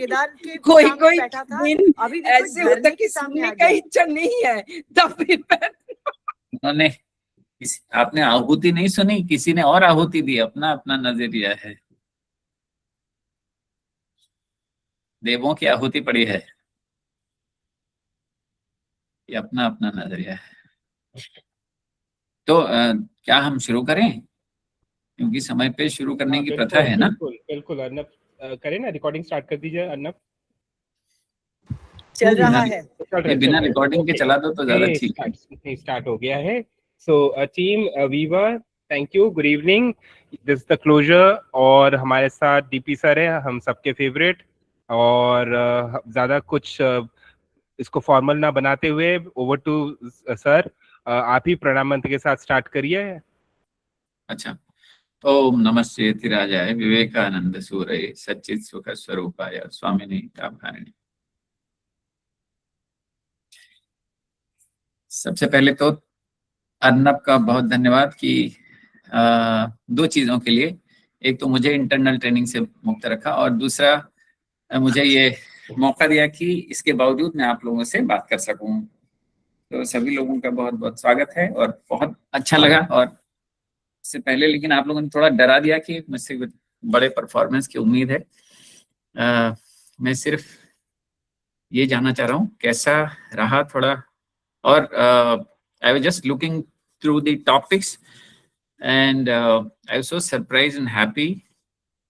केदार के कोई सामने कोई बैठा था, दिन अभी देखो ऐसे होता झरने कि के सामने सुनने आ का गया। इच्छा नहीं है तब भी उन्होंने आपने आहुति नहीं सुनी, किसी ने और आहुति दी, अपना अपना नजरिया है। देवों की आहुति पड़ी है, ये अपना अपना नजरिया है। तो क्या हम शुरू करें, क्योंकि समय पे शुरू करने की प्रथा है ना? बिल्कुल बिल्कुल अर्नब, करें ना, रिकॉर्डिंग स्टार्ट कर दीजिए अर्नब। चल रहा है, बिना रिकॉर्डिंग के चला दो तो ज्यादा ठीक है। स्टार्ट हो गया है। So team weaver, thank you, good evening, this the closure. और हमारे साथ डीपी सर है, हम सबके फेवरेट। और ज्यादा कुछ इसको फॉर्मल ना बनाते हुए ओवर टू सर, आप ही प्रणाम मंत्र के साथ स्टार्ट करिए। अच्छा, ओम नमस्ते तिराजाय विवेकानंद सूरये सच्चित सुख स्वरूपाय स्वामिने कामकारिणे। सबसे पहले तो अर्नब का बहुत धन्यवाद कि दो चीजों के लिए, एक तो मुझे इंटरनल ट्रेनिंग से मुक्त रखा, और दूसरा मुझे ये मौका दिया कि इसके बावजूद मैं आप लोगों से बात कर सकूं। तो सभी लोगों का बहुत बहुत स्वागत है और बहुत अच्छा लगा। और इससे पहले लेकिन आप लोगों ने थोड़ा डरा दिया कि मुझसे बड़े परफॉर्मेंस की उम्मीद है। मैं सिर्फ ये जानना चाह रहा हूँ कैसा रहा थोड़ा। और I was just looking through the topics and I was so surprised and happy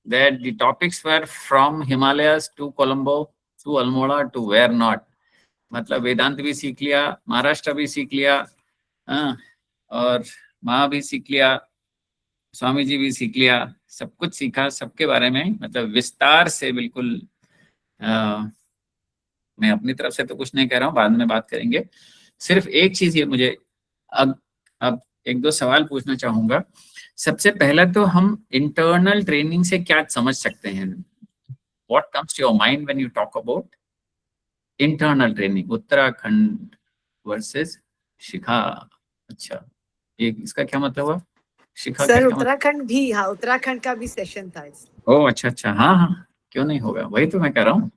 that the topics were from Himalayas to Colombo to Almora to where not. मतलब वेदांत भी सीख लिया, महाराष्ट्र भी सीख लिया, और माँ भी सीख लिया, स्वामी जी भी सीख लिया, सब कुछ सीखा, सबके बारे में मतलब विस्तार से बिल्कुल। मैं अपनी तरफ से तो कुछ नहीं कह रहा हूँ, बाद में बात करेंगे। सिर्फ एक चीज ये मुझे अब एक दो सवाल पूछना चाहूंगा। सबसे पहला तो हम इंटरनल ट्रेनिंग से क्या समझ सकते हैं? What comes to your mind when you talk about internal training? Uttarakhand versus Shikha. अच्छा, ये इसका क्या मतलब हुआ? शिखा सर का उत्तराखंड भी, हाँ उत्तराखंड का भी सेशन था। ओह अच्छा अच्छा, हाँ हाँ, क्यों नहीं होगा, वही तो मैं कह रहा हूँ।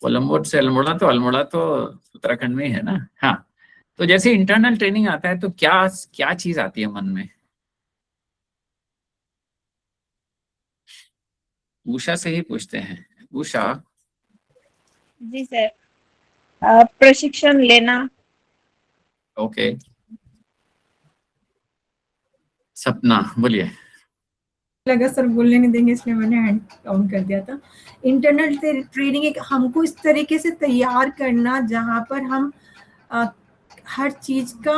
कोलंबो से अल्मोड़ा तो उत्तराखंड में ही है ना। हाँ, तो जैसे इंटरनल ट्रेनिंग आता है तो क्या क्या चीज आती है मन में? उषा से ही पूछते हैं। उषा। जी सर, प्रशिक्षण लेना। ओके, सपना बोलिए। लगा सर बोलने नहीं देंगे इसलिए मैंने हैंड काउंट कर दिया था। इंटरनल ट्रेनिंग एक हमको इस तरीके से तैयार करना जहां पर हम हर चीज का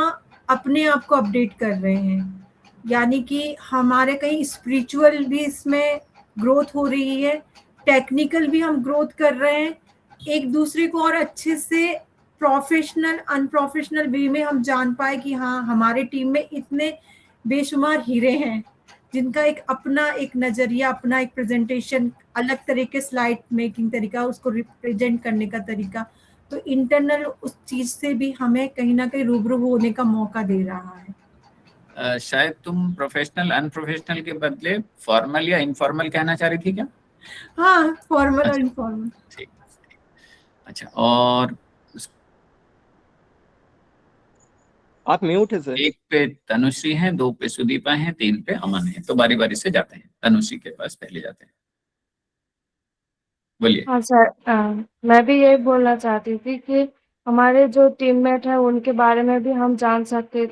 अपने आप को अपडेट कर रहे हैं, यानी कि हमारे कहीं स्पिरिचुअल भी इसमें ग्रोथ हो रही है, टेक्निकल भी हम ग्रोथ कर रहे हैं, एक दूसरे को और अच्छे से प्रोफेशनल अनप्रोफेशनल वे में हम जान पाए कि हाँ हमारे टीम में इतने बेशुमार हीरे हैं जिनका एक अपना एक नजरिया, अपना एक प्रेजेंटेशन, अलग तरीके स्लाइड मेकिंग तरीका, उसको रिप्रेजेंट करने का तरीका। तो इंटरनल उस चीज से भी हमें कहीं ना कहीं रूबरू होने का मौका दे रहा है। शायद तुम प्रोफेशनल अनप्रोफेशनल के बदले फॉर्मल या इनफॉर्मल कहना चाह रही थी क्या? हाँ, फॉर्मल और इनफॉर्मल। ठीक। अच्छा, और आप म्यूट है सर। एक पे तनुश्री हैं, दो पे सुदीपा हैं, तीन पे अमन है। तो बारी बारी से जाते हैं, तनुश्री के पास पहले जाते हैं, बोलिए। हाँ सर, मैं भी यही बोलना चाहती थी कि हमारे जो टीममेट हैं उनके बारे में भी हम जान सकते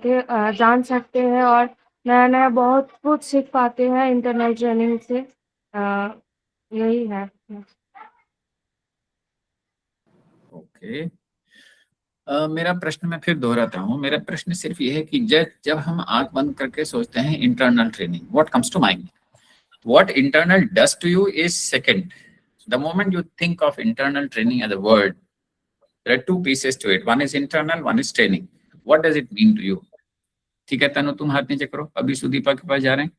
हैं और नया नया बहुत कुछ सीख पाते हैं इंटरनल ट्रेनिंग से। यही है। ओके, मेरा प्रश्न मैं फिर दोहराता हूँ। मेरा प्रश्न सिर्फ ये है कि जब हम आंख बंद करके सोचते हैं internal training, what comes to mind? What internal does to you is second. The moment you think of internal training as a word, there are two pieces to it. One is internal, one is training. What does it mean to you? ठीक है तनु, तुम हाथ नीचे करो। अभी सुदीपा के पास जा रहे हैं।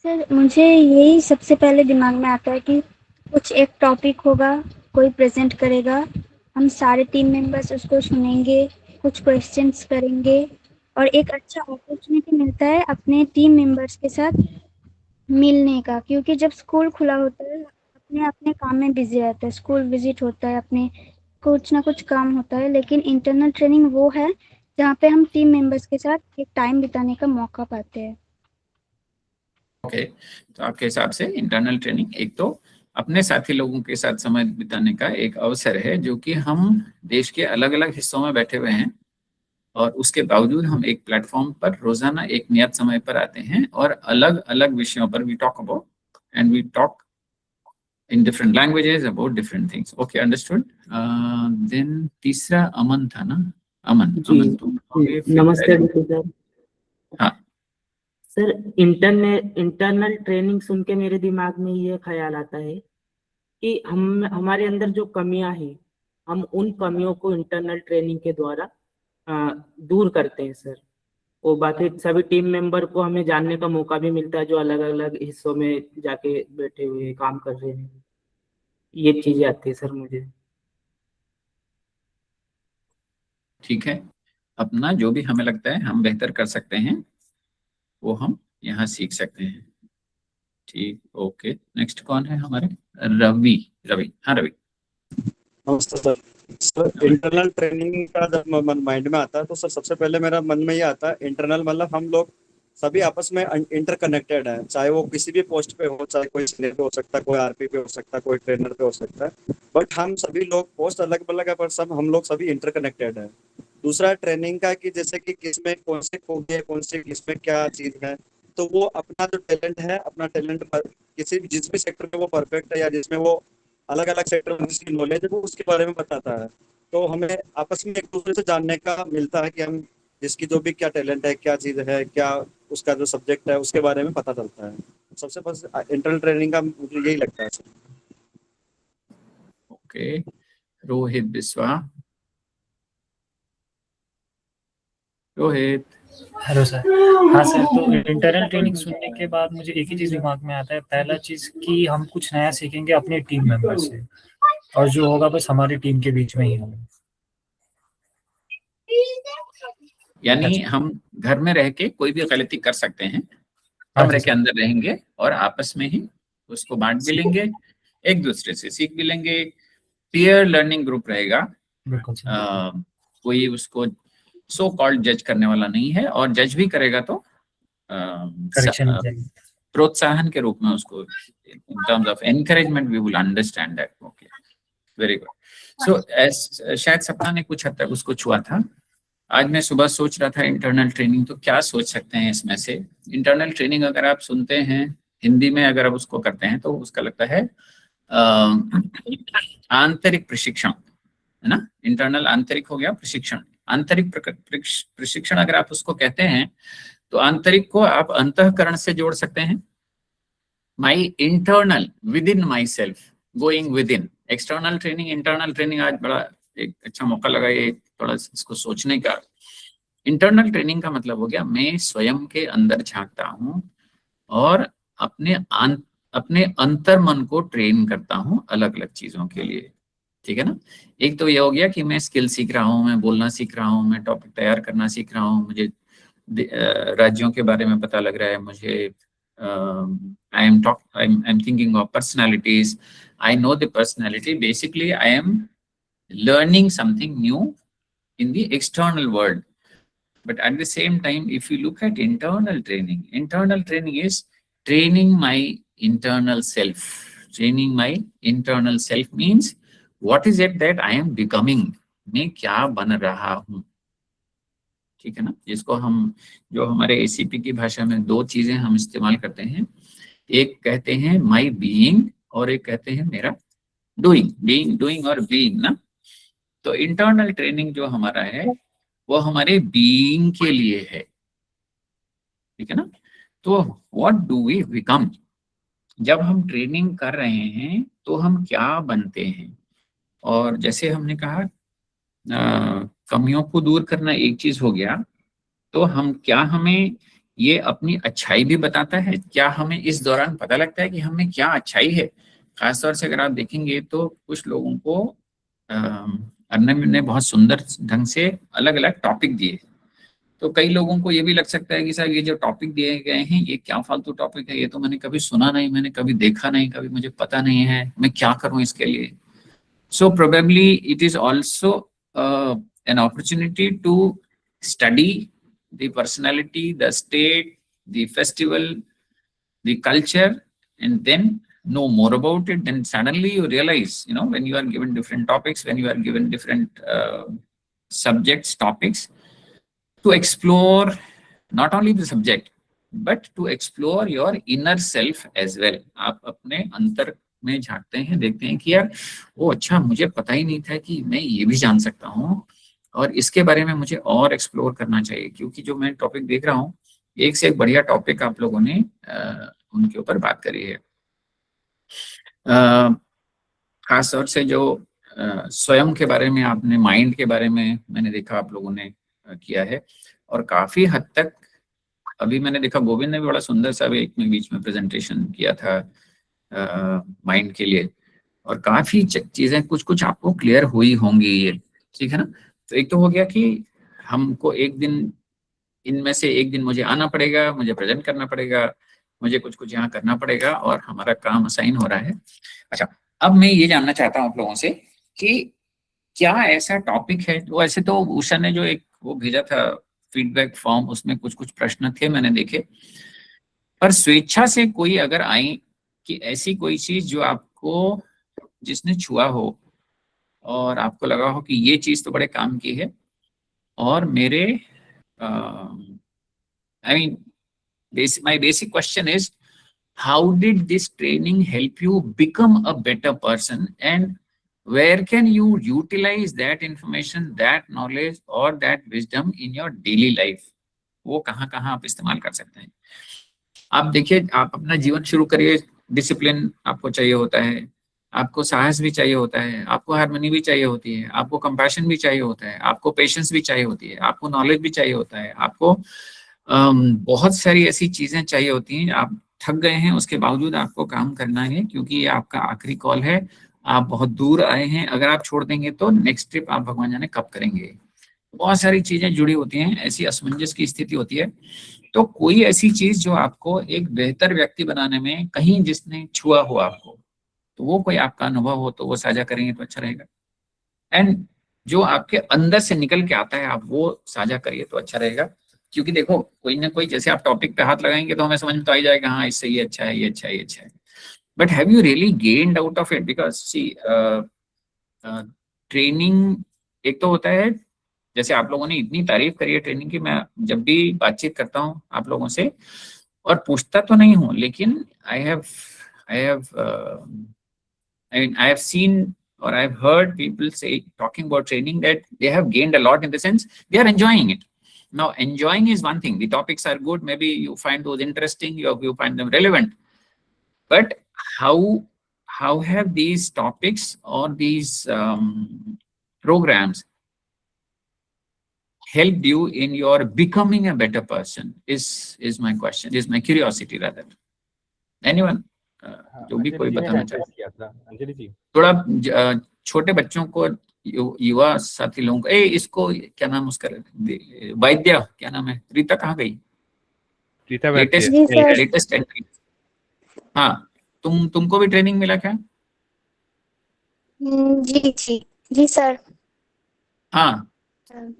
सर मुझे यही सबसे पहले दिमाग में आता है कि कुछ एक टॉपिक होगा, कोई प्रेजेंट करेगा, हम सारे टीम मेंबर्स उसको सुनेंगे, कुछ क्वेश्चंस करेंगे और एक अच्छा अपॉर्चुनिटी मिलता है अपने टीम मेंबर्स के साथ मिलने का, क्योंकि जब स्कूल खुला होता है अपने अपने अपने काम में बिजी रहता है, स्कूल विजिट होता है, अपने कुछ ना कुछ काम होता है, लेकिन इंटरनल ट्रेनिंग वो है जहाँ पे हम टीम मेंबर्स के साथ एक टाइम बिताने का मौका पाते हैं। ओके, तो आपके हिसाब से इंटरनल ट्रेनिंग एक तो अपने साथी लोगों के साथ समय बिताने का एक अवसर है, जो कि हम देश के अलग अलग हिस्सों में बैठे हुए हैं और उसके बावजूद हम एक प्लेटफॉर्म पर रोजाना एक नियत समय पर आते हैं और अलग अलग विषयों पर we talk about and we talk in different languages about different things. Okay, understood. Then तीसरा अमन था ना? अमन, जी, अमन तुम बताओगे फिर नमस्ते पहले। सर। हाँ सर, इंटरनल ट्रेनिंग सुन के मेरे दिमाग में ये ख्याल आता है कि हमारे अंदर जो कमियां हैं, हम उन कमियों को इंटरनल ट्रेनिंग के द्वारा दूर करते हैं सर। वो बाकी सभी टीम मेंबर को हमें जानने का मौका भी मिलता है, जो अलग अलग हिस्सों में जाके बैठे हुए काम कर रहे हैं। ये चीजें आती है सर मुझे। ठीक है, अपना जो भी हमें लगता है हम बेहतर कर सकते हैं वो हम यहाँ सीख सकते हैं। ठीक, ओके। नेक्स्ट कौन है हमारे? रवि। रवि, हाँ रवि। नमस्ते सर। सर, इंटरनल ट्रेनिंग का जब माइंड में आता है तो सर सबसे पहले मेरा मन में ये आता है, इंटरनल मतलब हम लोग सभी आपस में इंटरकनेक्टेड है, चाहे वो किसी भी पोस्ट पे हो, चाहे कोई सीनियर पे हो सकता है, कोई आरपी पे हो सकता है, कोई ट्रेनर पे हो सकता है, बट हम सभी लोग पोस्ट अलग अलग है पर सब हम लोग सभी इंटरकनेक्टेड है। दूसरा ट्रेनिंग का कि जैसे कि किसमें कौन से खूबी है, कौन से किसमें क्या चीज है, तो वो अपना जो टैलेंट है, अपना टैलेंट किसी जिस भी सेक्टर में वो परफेक्ट है या जिसमें वो अलग अलग सेक्टर में जिसकी नॉलेज है वो उसके बारे में बताता है। तो हमें आपस में एक दूसरे से जानने का मिलता है कि हम जिसकी जो भी क्या टैलेंट है, क्या चीज है, क्या उसका जो सब्जेक्ट है उसके बारे में पता चलता है। सबसे फर्स्ट इंटरनल ट्रेनिंग का मुझे यही लगता है sir. Okay, Rohit Biswa. Rohit. Hello sir. हाँ सर, तो इंटरनल ट्रेनिंग सुनने के बाद मुझे एक ही चीज दिमाग में आता है। पहला चीज कि हम कुछ नया सीखेंगे अपने टीम मेंबर से, और जो होगा बस हमारी टीम के बीच में ही होगा। यानी हम घर में रह के कोई भी गलती कर सकते हैं, कमरे के अंदर रहेंगे और आपस में ही उसको बांट भी लेंगे, एक दूसरे से सीख भी लेंगे। पीयर लर्निंग ग्रुप रहेगा। कोई उसको सो कॉल्ड जज करने वाला नहीं है, और जज भी करेगा तो प्रोत्साहन के रूप में उसको, in terms of encouragement we will understand that. Okay, very good. So शायद सपना ने कुछ हद तक उसको छुआ था। आज मैं सुबह सोच रहा था इंटरनल ट्रेनिंग, तो क्या सोच सकते हैं इसमें से? इंटरनल ट्रेनिंग अगर आप सुनते हैं हिंदी में, अगर आप उसको करते हैं तो उसका लगता है आंतरिक प्रशिक्षण, है ना? इंटरनल आंतरिक हो गया, प्रशिक्षण आंतरिक प्रशिक्षण अगर आप उसको कहते हैं तो आंतरिक को आप अंतःकरण से जोड़ सकते हैं। My internal, with in my self, going with in. External training, internal training, आज बड़ा एक अच्छा मौका लगा ये थोड़ा इसको सोचने का। इंटरनल ट्रेनिंग का मतलब हो गया मैं स्वयं के अंदर झांकता हूं और अपने अंतर मन को ट्रेन करता हूं अलग अलग चीजों के लिए। ठीक है ना? एक तो ये हो गया कि मैं स्किल सीख रहा हूं, मैं बोलना सीख रहा हूं, मैं टॉपिक तैयार करना सीख रहा हूं, मुझे राज्यों के बारे में पता लग रहा है, मुझे I'm thinking of personalities. I know the personality. Basically, I am learning something new in the external world. But at the same time, if you look at internal training is training my internal self. Training my internal self means what is it that I am becoming? मैं क्या बन रहा हूँ? ठीक है ना? जिसको हम, जो हमारे एसीपी की भाषा में दो चीजें हम इस्तेमाल करते हैं, एक कहते हैं माई बीइंग और एक कहते हैं मेरा डूइंग। डूइंग और बीइंग ना। तो इंटरनल ट्रेनिंग जो हमारा है वो हमारे बीइंग के लिए है। ठीक है ना? तो व्हाट डू वी बिकम? जब हम ट्रेनिंग कर रहे हैं तो हम क्या बनते हैं? और जैसे हमने कहा कमियों को दूर करना एक चीज हो गया, तो हम क्या, हमें ये अपनी अच्छाई भी बताता है? क्या हमें इस दौरान पता लगता है कि हमें क्या अच्छाई है? खासतौर से अगर आप देखेंगे तो कुछ लोगों को अर्नब ने बहुत सुंदर ढंग से अलग अलग टॉपिक दिए। तो कई लोगों को ये भी लग सकता है कि सर ये जो टॉपिक दिए गए हैं ये क्या फालतू टॉपिक है, ये तो मैंने कभी सुना नहीं, मैंने कभी देखा नहीं, कभी मुझे पता नहीं है, मैं क्या करूं इसके लिए। So probably it is also an opportunity to study the personality, the state, the festival, the culture, and then know more about it. Then suddenly you realize, when you are given different topics, when you are given different subjects, topics, to explore not only the subject but to explore your inner self as well. आप अपने अंतर में झांकते हैं, देखते हैं कि यार वो अच्छा, मुझे पता ही नहीं था कि मैं ये भी जान सकता हूँ और इसके बारे में मुझे और एक्सप्लोर करना चाहिए। क्योंकि जो मैं टॉपिक देख रहा हूँ, एक से एक बढ़िया टॉपिक आप लोगों ने उनके ऊपर बात करी है। खास तौर से जो स्वयं के बारे में आपने, माइंड के बारे में मैंने देखा आप लोगों ने किया है, और काफी हद तक अभी मैंने देखा गोविंद ने भी बड़ा सुंदर सा एक में बीच में प्रेजेंटेशन किया था माइंड के लिए, और काफी चीजें कुछ कुछ आपको क्लियर हुई होंगी ये, ठीक है ना। तो एक तो हो गया कि हमको एक दिन, इनमें से एक दिन मुझे आना पड़ेगा, मुझे प्रेजेंट करना पड़ेगा, मुझे कुछ कुछ यहाँ करना पड़ेगा और हमारा काम असाइन हो रहा है। अच्छा, अब मैं ये जानना चाहता हूँ आप लोगों से कि क्या ऐसा टॉपिक है, तो ऐसे तो उषा ने जो एक वो भेजा था फीडबैक फॉर्म, उसमें कुछ कुछ प्रश्न थे मैंने देखे, पर स्वेच्छा से कोई अगर आई कि ऐसी कोई चीज जो आपको, जिसने छुआ हो और आपको लगा हो कि ये चीज तो बड़े काम की है, और मेरे my basic question is, how did this training help you become a better person, and where can you utilize that information, that knowledge or that wisdom in your daily life? वो कहाँ कहाँ आप इस्तेमाल कर सकते हैं। आप देखिए, आप अपना जीवन शुरू करिए, डिसिप्लिन आपको चाहिए होता है, आपको साहस भी चाहिए होता है, आपको हार्मनी भी चाहिए होती है, आपको कंपैशन भी चाहिए होता है, आपको पेशेंस भी चाहिए होती है, आपको नॉलेज भी चाहिए होता है, आपको बहुत सारी ऐसी चीजें चाहिए होती हैं। आप थक गए हैं, उसके बावजूद आपको काम करना है, क्योंकि ये आपका आखिरी कॉल है, आप बहुत दूर आए हैं, अगर आप छोड़ देंगे तो नेक्स्ट ट्रिप आप भगवान जाने कब करेंगे। बहुत सारी चीजें जुड़ी होती हैं, ऐसी असमंजस की स्थिति होती है। तो कोई ऐसी चीज जो आपको एक बेहतर व्यक्ति बनाने में, कहीं जिसने छुआ हो आपको, तो वो कोई आपका अनुभव हो तो वो साझा करेंगे तो अच्छा रहेगा। एंड जो आपके अंदर से निकल के आता है, आप वो साझा करिए तो अच्छा रहेगा। क्योंकि देखो, कोई ना कोई, जैसे आप टॉपिक पे हाथ लगाएंगे तो हमें समझ में तो आ ही जाएगा, हाँ इससे ये अच्छा है, ये अच्छा है, ये अच्छा है, but have you really gained out of it? Because see, training एक तो होता है, जैसे आप लोगों ने इतनी तारीफ करी है ट्रेनिंग की, मैं जब भी बातचीत करता हूँ आप लोगों से और पूछता तो नहीं हूँ, लेकिन I have seen or I've heard people say, talking about training, that they have gained a lot, in the sense they are enjoying it. Now, enjoying is one thing. The topics are good. Maybe you find those interesting, you find them relevant. But how have these topics or these programs helped you in your becoming a better person? Is my question, is my curiosity rather. Anyone? जो भी कोई बताना चाहे। अंजलि जी, थोड़ा छोटे बच्चों को, युवा साथी लोगों को, इसको क्या नाम उसका, वैद्य क्या नाम है, रीता कहाँ गई? Rita latest entry. हाँ, तुमको भी ट्रेनिंग मिला क्या? जी जी जी सर। हाँ,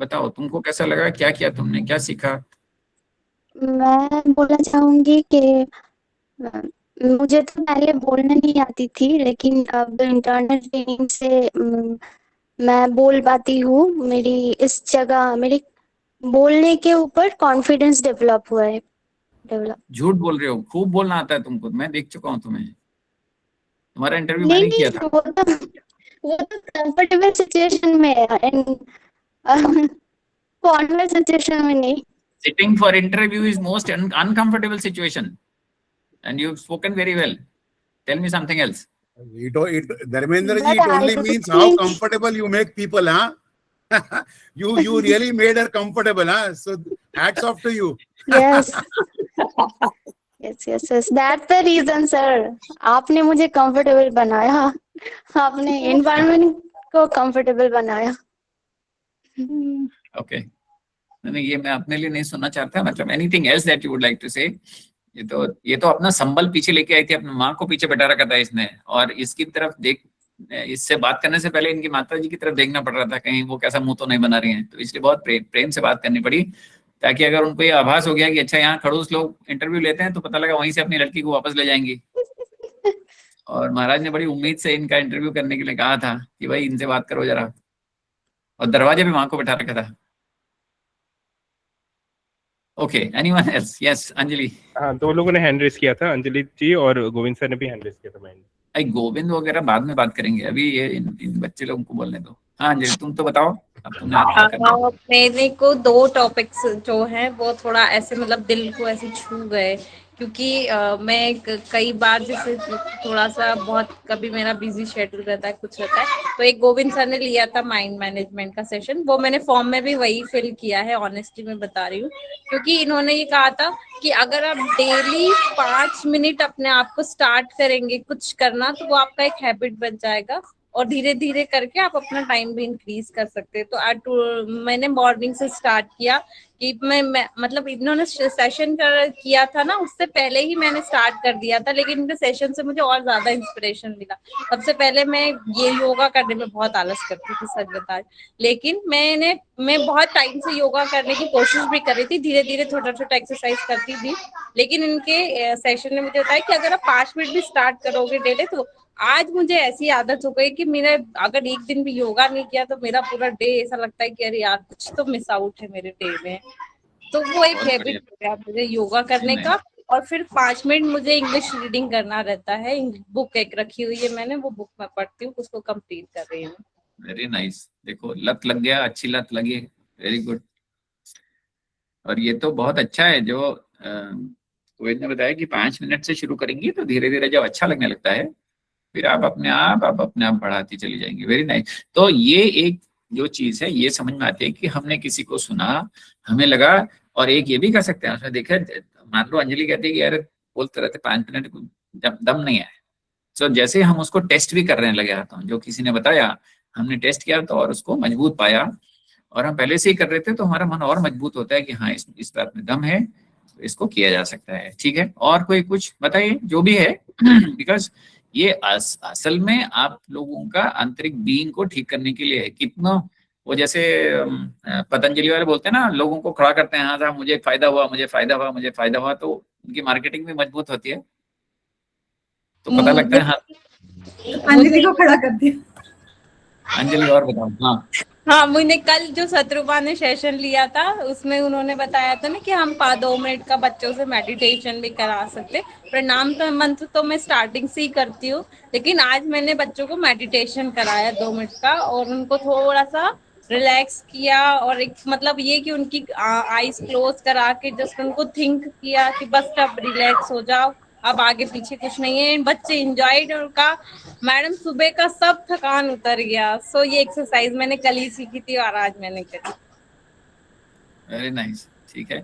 बताओ तुमको कैसा लगा, क्या किया तुमने, क्या सीखा? मैं बोलना चाहूंगी कि मुझे तो पहले बोलना नहीं आती थी, लेकिन अब इंटरनल ट्रेनिंग से मैं बोल पाती हूँ। मेरी इस जगह, मेरी बोलने के ऊपर कॉन्फिडेंस डेवलप हुआ है। झूठ बोल रहे हो, खूब बोलना आता है तुमको, मैं देख चुका हूँ तुम्हें, तुम्हारा इंटरव्यू मैंने किया था। वो तो कंफर्टेबल सिचुएशन में है, फॉर्मल सिचुएशन में नहीं। Sitting for interview is most uncomfortable situation, and you've spoken very well. Tell me something else. Dharmendra ji, it only means how comfortable you make people, huh? you really made her comfortable, huh? So hats off to you. Yes. yes. That's the reason, sir. आपने मुझे comfortable बनाया, आपने environment को comfortable बनाया। Okay. नहीं, ये मैं अपने लिए नहीं सुनना चाहता, मतलब anything else that you would like to say. ये तो अपना संबल पीछे लेके आई थी, अपनी माँ को पीछे बैठा रखा था इसने, और इसकी तरफ देख, इससे बात करने से पहले इनकी माता जी की तरफ देखना पड़ रहा था कहीं वो कैसा मुंह तो नहीं बना रही हैं, तो इसलिए बहुत प्रेम से बात करनी पड़ी, ताकि अगर उनको ये आभास हो गया कि अच्छा यहाँ खड़ूस लोग इंटरव्यू लेते हैं, तो पता लगा वहीं से अपनी लड़की को वापस ले जाएंगी। और महाराज ने बड़ी उम्मीद से इनका इंटरव्यू करने के लिए कहा था कि भाई इनसे बात करो जरा, और दरवाजे पे माँ को बैठा रखा था। Okay, anyone else? Yes, Anjali. हाँ, 2 लोगों ने हैंड रेस किया था, अंजलि जी और गोविंद सर ने भी हैंड रेस किया था। भाई गोविंद वगैरह बाद में बात करेंगे, अभी ये इन बच्चे लोगों को बोलने दो। हाँ अंजलि, तुम तो बताओ, अब तुमने क्या करना है? मेरे को 2 टॉपिक्स जो हैं वो थोड़ा ऐसे मतलब दिल को ऐसे छू गए, क्योंकि मैं कई बार जैसे थोड़ा सा बहुत कभी मेरा बिजी शेड्यूल रहता है, कुछ रहता है, तो एक गोविंद सर ने लिया था माइंड मैनेजमेंट का सेशन, वो मैंने फॉर्म में भी वही फिल किया है, ऑनेस्टली मैं बता रही हूँ, क्योंकि इन्होंने ये कहा था कि अगर आप डेली 5 मिनट अपने आप को स्टार्ट करेंगे कुछ करना, तो वो आपका एक हैबिट बन जाएगा, और धीरे धीरे करके आप अपना टाइम भी इंक्रीज कर सकते हैं। तो मैंने मॉर्निंग से स्टार्ट किया कि मैं मतलब इन्होंने सेशन किया था ना, उससे पहले ही मैंने स्टार्ट कर दिया था, लेकिन इनके सेशन से मुझे और ज्यादा इंस्पिरेशन मिला। सबसे पहले मैं ये योगा करने में बहुत आलस करती थी, सच बता, लेकिन मैं बहुत टाइम से योगा करने की कोशिश भी कर रही थी, धीरे धीरे छोटा छोटा एक्सरसाइज करती थी, लेकिन इनके सेशन ने मुझे बताया कि अगर आप 5 मिनट भी स्टार्ट करोगे डेली, तो आज मुझे ऐसी आदत हो गई कि मेरा अगर एक दिन भी योगा नहीं किया तो मेरा पूरा डे ऐसा लगता है कि अरे यार कुछ तो मिस आउट है मेरे डे में। तो वो एक हैबिट हो गया मुझे योगा करने का। और फिर 5 मिनट मुझे इंग्लिश रीडिंग करना रहता है, बुक एक रखी हुई है मैंने, वो बुक मैं पढ़ती हूँ, उसको कंप्लीट कर रही हूँ। वेरी नाइस, देखो लत लग गया, अच्छी लत लगी, वेरी गुड। और ये तो बहुत अच्छा है जो कोविद ने बताया कि 5 मिनट से शुरू करेंगी तो धीरे धीरे जब अच्छा लगने लगता है फिर आप अपने आप बढ़ाती चली जाएंगी। Very nice. तो ये एक जो चीज है ये समझ में आती है कि हमने किसी को सुना, हमें लगा, और एक ये भी कर सकते हैं उसमें, देखे मान लो अंजलि कहती है कि यार बोलते रहते 5 मिनट दम नहीं है, तो जैसे हम उसको टेस्ट भी करने लगे हाथों, जो किसी ने बताया हमने टेस्ट किया तो और उसको मजबूत पाया, और हम पहले से ही कर रहे थे तो हमारा मन और मजबूत होता है कि हाँ इस बात में दम है, तो इसको किया जा सकता है। ठीक है, और कोई कुछ बताइए जो भी है, बिकॉज ये असल में आप लोगों का आंतरिक बीइंग को ठीक करने के लिए है। कितना वो जैसे पतंजलि वाले बोलते हैं ना, लोगों को खड़ा करते हैं, हाँ साहब मुझे फायदा हुआ, मुझे फायदा हुआ, मुझे फायदा हुआ, तो उनकी मार्केटिंग भी मजबूत होती है, तो पता लगता है। हाँ अंजलि को खड़ा कर दिया। अंजलि और बताओ। हाँ, मैंने कल जो शत्रुपा ने सेशन लिया था उसमें उन्होंने बताया था ना कि हम 2 मिनट का बच्चों से मेडिटेशन भी करा सकते। प्रणाम तो मंत्र तो मैं स्टार्टिंग से ही करती हूँ, लेकिन आज मैंने बच्चों को मेडिटेशन कराया 2 मिनट का, और उनको थोड़ा सा रिलैक्स किया, और एक मतलब ये कि उनकी आईज क्लोज करा के जस्ट उनको थिंक किया कि बस अब रिलैक्स हो जाओ, अब आगे पीछे कुछ नहीं है। बच्चे इंजॉयड, और का मैडम सुबह का सब थकान उतर गया। सो ये एक्सरसाइज मैंने कल ही सीखी थी और आज मैंने करी। Very nice. ठीक है,